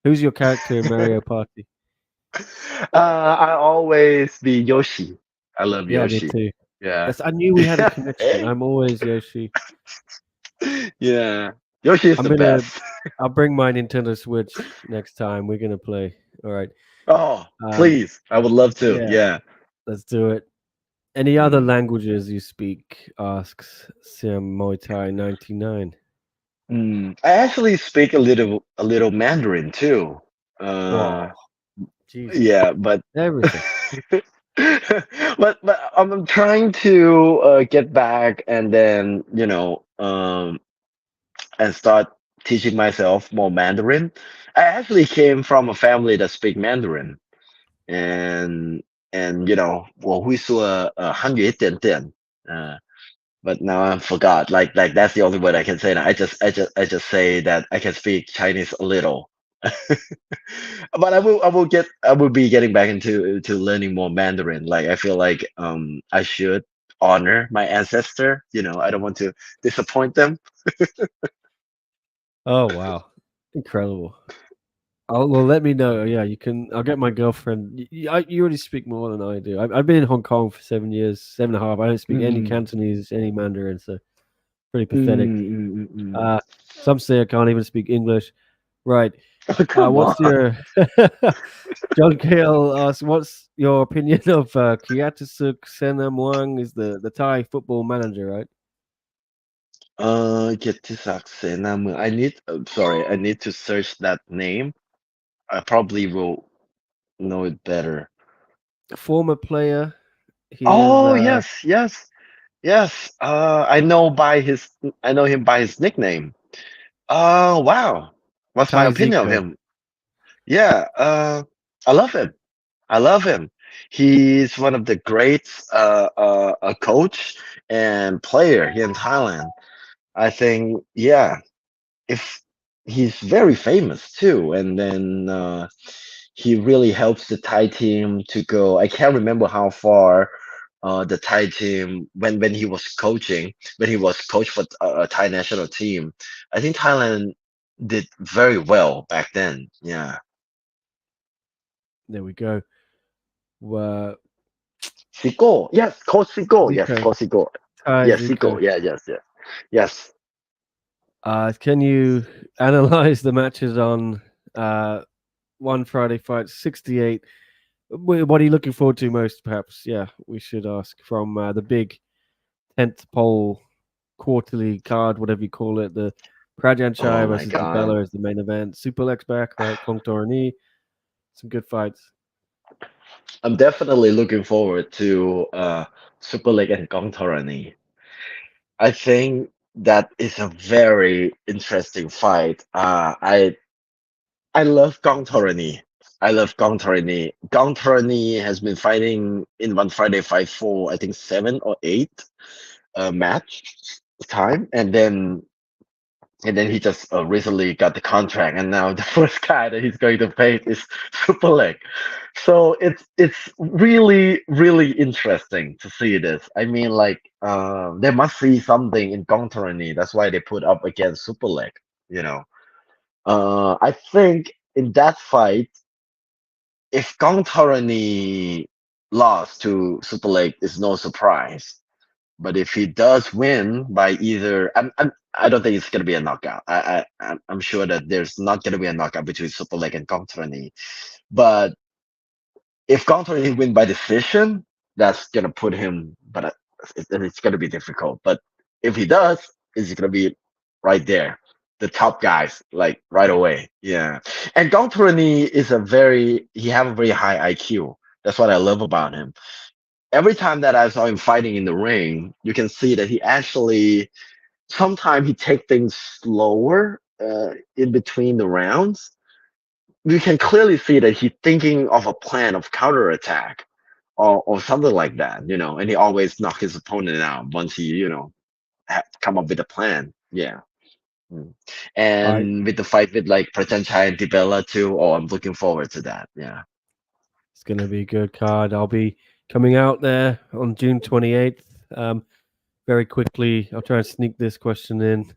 Who's your character in Mario Party? I always be Yoshi. I love Yeah, me Yoshi. too. Yeah. I knew we had a connection. I'm always Yoshi. Yeah. Yoshi is I'm the gonna. best. I'll bring my Nintendo Switch next time. We're gonna play. All right. Oh, Um. please. I would love to. Yeah. Yeah. Let's do it. Any other Mm. languages you speak? Asks Sam Muay Thai 99. I actually speak a little Mandarin too. Uh, Whoa, Jesus, yeah, but everything. but I'm trying to get back and then and start teaching myself more Mandarin. I actually came from a family that speak Mandarin, and我会说汉语一点点. But now I forgot. Like that's the only word I can say now. I just say that I can speak Chinese a little. But I will be getting back into learning more Mandarin. Like I feel like I should honor my ancestor. I don't want to disappoint them. Oh wow, incredible. Well, let me know. Yeah, you can. I'll get my girlfriend. You already speak more than I do. I've been in Hong Kong for 7 years, 7.5. I don't speak any Mm, Cantonese, any Mandarin, so pretty mm, pathetic. mm, mm. Uh, some say I can't even speak English. Right. Oh, come What's on. your John Kale asks, what's your opinion of Kiatisuk Senamwang is the Thai football manager, right? Get this accent. Sorry, I need to search that name. I probably will know it better. Former player, He is. Oh yes. I know him by his nickname. Wow. What's my Tai opinion of Zico. him? Yeah, I love him. I love him. He's one of the great coach and player here in Thailand. I think, yeah, if he's very famous too, and then he really helps the Thai team to go. I can't remember how far the Thai team when he was coaching, when he was coach for a Thai national team. I think Thailand did very well back then. Yeah. There we go. Well, Siko, yes, Coach Siko, yes, Zico. Coach Siko, Tai yes, Zico. Siko, yeah, yes. Can you analyze the matches on one Friday fight 68? What are you looking forward to most? Perhaps, yeah, we should ask from the big tent pole quarterly card, whatever you call it. The Prajan Chai Oh my versus God, DiBella is the main event. Super Lex back, right? Kong Torani. Some good fights. I'm definitely looking forward to Super League and Gong Torani. I think that is a very interesting fight. I love Gong Torani. I love Gong Torani. Gong Torani has been fighting in one Friday fight for I think 7 or 8 match time, and then he just recently got the contract, and now the first guy that he's going to face is Super Leg. So it's really interesting to see this. I mean, like they must see something in Gontarani. That's why they put up against Super Leg. You know, I think in that fight, if Gontarani lost to Super Leg, is no surprise. But if he does win by either, I don't think it's gonna be a knockout. I'm sure that there's not gonna be a knockout between Super Leg and Contrani. But if Contrani win by decision, that's gonna put him. But it's gonna be difficult. But if he does, it's gonna be right there, the top guys, like right away. Yeah. And Contrani is he have a very high IQ. That's what I love about him. Every time that I saw him fighting in the ring, you can see that he actually sometimes he take things slower in between the rounds. You can clearly see that he's thinking of a plan of counterattack or something like that, and he always knock his opponent out once he, come up with a plan. Yeah. Mm. Right. And with the fight with like Pratanchai and Dibella too, oh, I'm looking forward to that. Yeah. It's going to be a good card. I'll be coming out there on June 28th. Very quickly, I'll try and sneak this question in.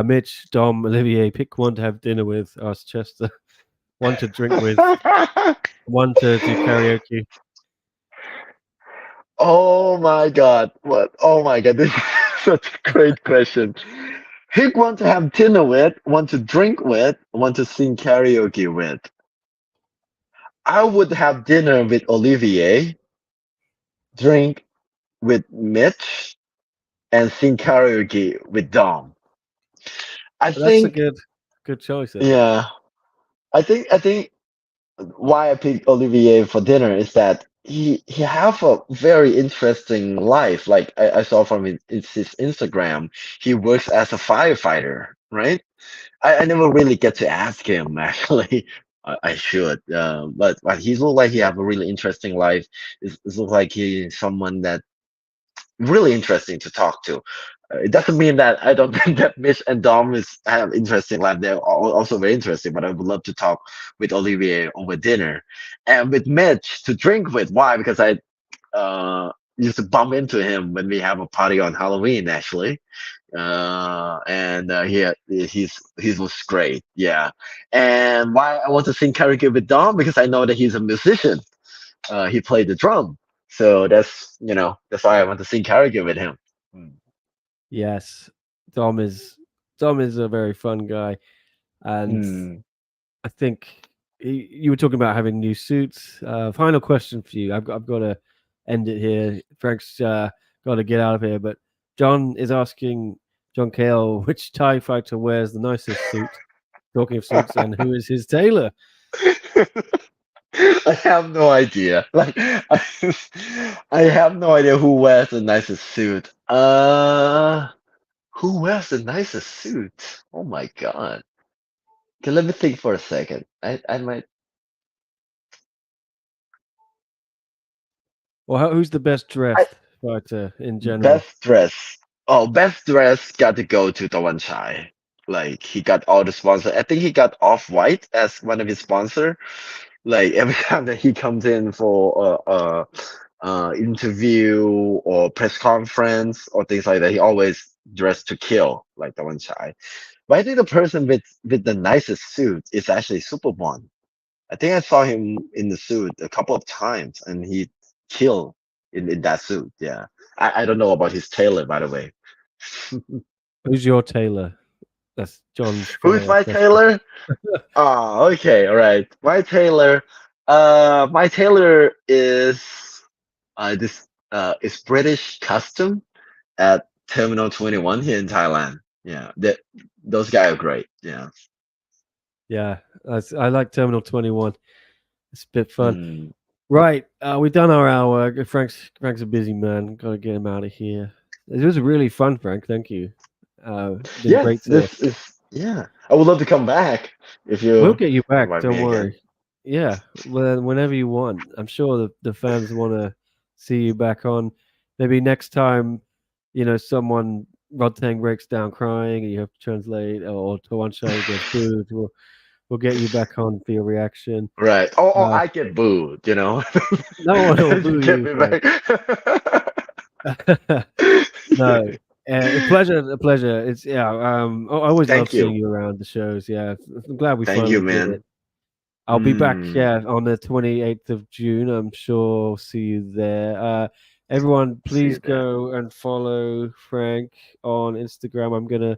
Mitch, Dom, Olivier, pick one to have dinner with, asked Chester. One to drink with, one to do karaoke. Oh my God. What? Oh my God. This is such a great question. Pick one to have dinner with, one to drink with, one to sing karaoke with. I would have dinner with Olivier, drink with Mitch, and sing karaoke with Dom. I That's a think, good choice there. yeah, I think why I picked Olivier for dinner is that he have a very interesting life. Like I saw from his Instagram, he works as a firefighter, right? I never really get to ask him actually. I should, but he look like he have a really interesting life. It look like he's someone that really interesting to talk to. It doesn't mean that I don't think that Mitch and Dom have interesting life. They're also very interesting, but I would love to talk with Olivier over dinner, and with Mitch to drink with. Why? Because I used to bump into him when we have a party on Halloween, actually. And he was great, yeah. And why I want to sing karaoke with Dom, because I know that he's a musician. He played the drum, so that's why I want to sing karaoke with him. Mm. Yes, Dom is a very fun guy, and Mm. I think you were talking about having new suits. Final question for you. I've got to end it here. Frank's got to get out of here, but John is asking John Kale which Thai fighter wears the nicest suit. Talking of suits, and who is his tailor? I have no idea. Like, I have no idea who wears the nicest suit. Who wears the nicest suit? Oh my God. Okay, let me think for a second. I might. Well, who's the best I dressed fighter in general? best dress. Oh, best dress got to go to Tawan Chai. Like he got all the sponsors. I think he got Off-White as one of his sponsor. Like every time that he comes in for interview or press conference or things like that, he always dressed to kill like Tawan Chai. But I think the person with the nicest suit is actually Superbon. I think I saw him in the suit a couple of times, and he killed in that suit. Yeah, I don't know about his tailor, by the way. Who's your tailor? That's John's Who's follow-up my question. tailor? Oh, okay, all right. My tailor is this is British Custom at Terminal 21 here in Thailand. Yeah, those guys are great. Yeah. Yeah, I like Terminal 21. It's a bit fun. Mm. Right, we've done our hour. Frank's a busy man. Got to get him out of here. It was really fun, Frank. Thank you. Been Yes, great to. this is yeah. I would love to come back if We'll you get you back. invite me Don't again. worry. Yeah, whenever you want. I'm sure the fans want to see you back on. Maybe next time, someone Rod Tang breaks down crying and you have to translate, or Tawanshai gets booed. We'll get you back on for your reaction. Right. Oh, Uh, I get booed, you know. no one will You boo get you, me Frank. back. No, a pleasure. A pleasure. It's I always love Thank seeing you. you around the shows. Yeah, I'm glad we Thank you, finally did man. it. I'll be back, Mm, yeah, on the 28th of June. I'm sure I'll see you there. Everyone, see please you there. go and follow Frank on Instagram. I'm gonna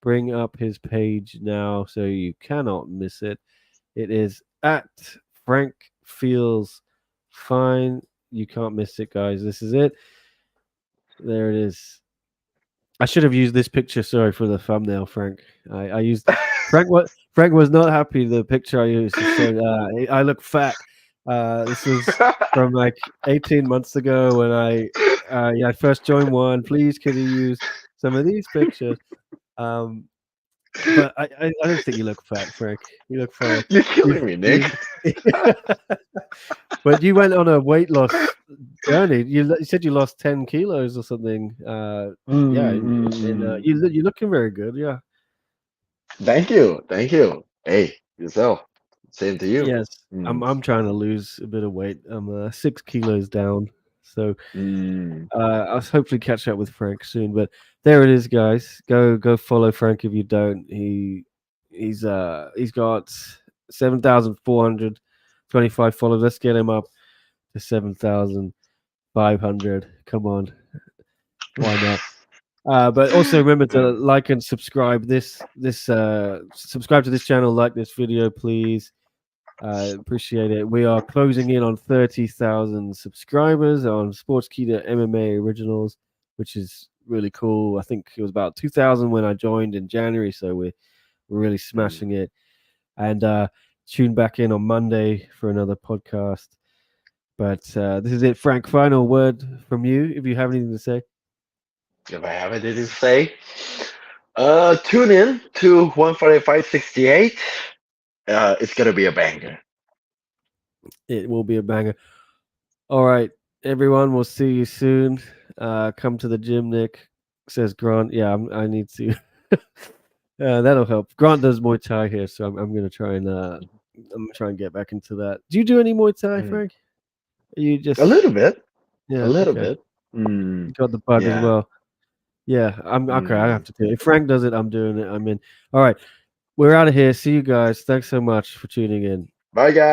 bring up his page now so you cannot miss it. It is at Frank Feels Fine. You can't miss it, guys. This is it. There it is. I should have used this picture. Sorry for the thumbnail, Frank. I used Frank. What Frank was not happy. The picture I used. He said I look fat. This was from like 18 months ago when I first joined one. Please, can you use some of these pictures? Um, but I don't think you look fat, Frank. You look fine. You're You, killing me, Nick. you, but you went on a weight loss journey. You said you lost 10 kilos or something. Yeah, and Mm. you're looking very good. Yeah. Thank you. Thank you. Hey, yourself. Same to you. Yes, I'm Mm. I'm trying to lose a bit of weight. I'm 6 kilos down, so Mm. I'll hopefully catch up with Frank soon. But there it is, guys. Go follow Frank if you don't. He's got 7,425 followers. Let's get him up to 7,500. Come on, why not? But also remember to like and subscribe subscribe to this channel, like this video, please. Appreciate it. We are closing in on 30,000 subscribers on Sportskeeda MMA Originals, which is really cool. I think it was about 2,000 when I joined in January, so we're really Mm. smashing it. And tune back in on Monday for another podcast. But this is it, Frank. Final word from you, if you have anything to say. If I have anything to say, tune in to 145.68. It's gonna be a banger. It will be a banger. All right, everyone. We'll see you soon. Come to the gym, Nick, says Grant. Yeah, I need to. That'll help. Grant does Muay Thai here, so I'm gonna try and get back into that. Do you do any Muay Thai, Mm. Frank? Are you A just little bit. A yeah? little Okay, bit. Mm. you got the bug as Yeah. well. Yeah, I'm okay. I have Mm. to do it. If Frank does it, I'm doing it. I'm in. All right, we're out of here. See you guys. Thanks so much for tuning in. Bye, guys.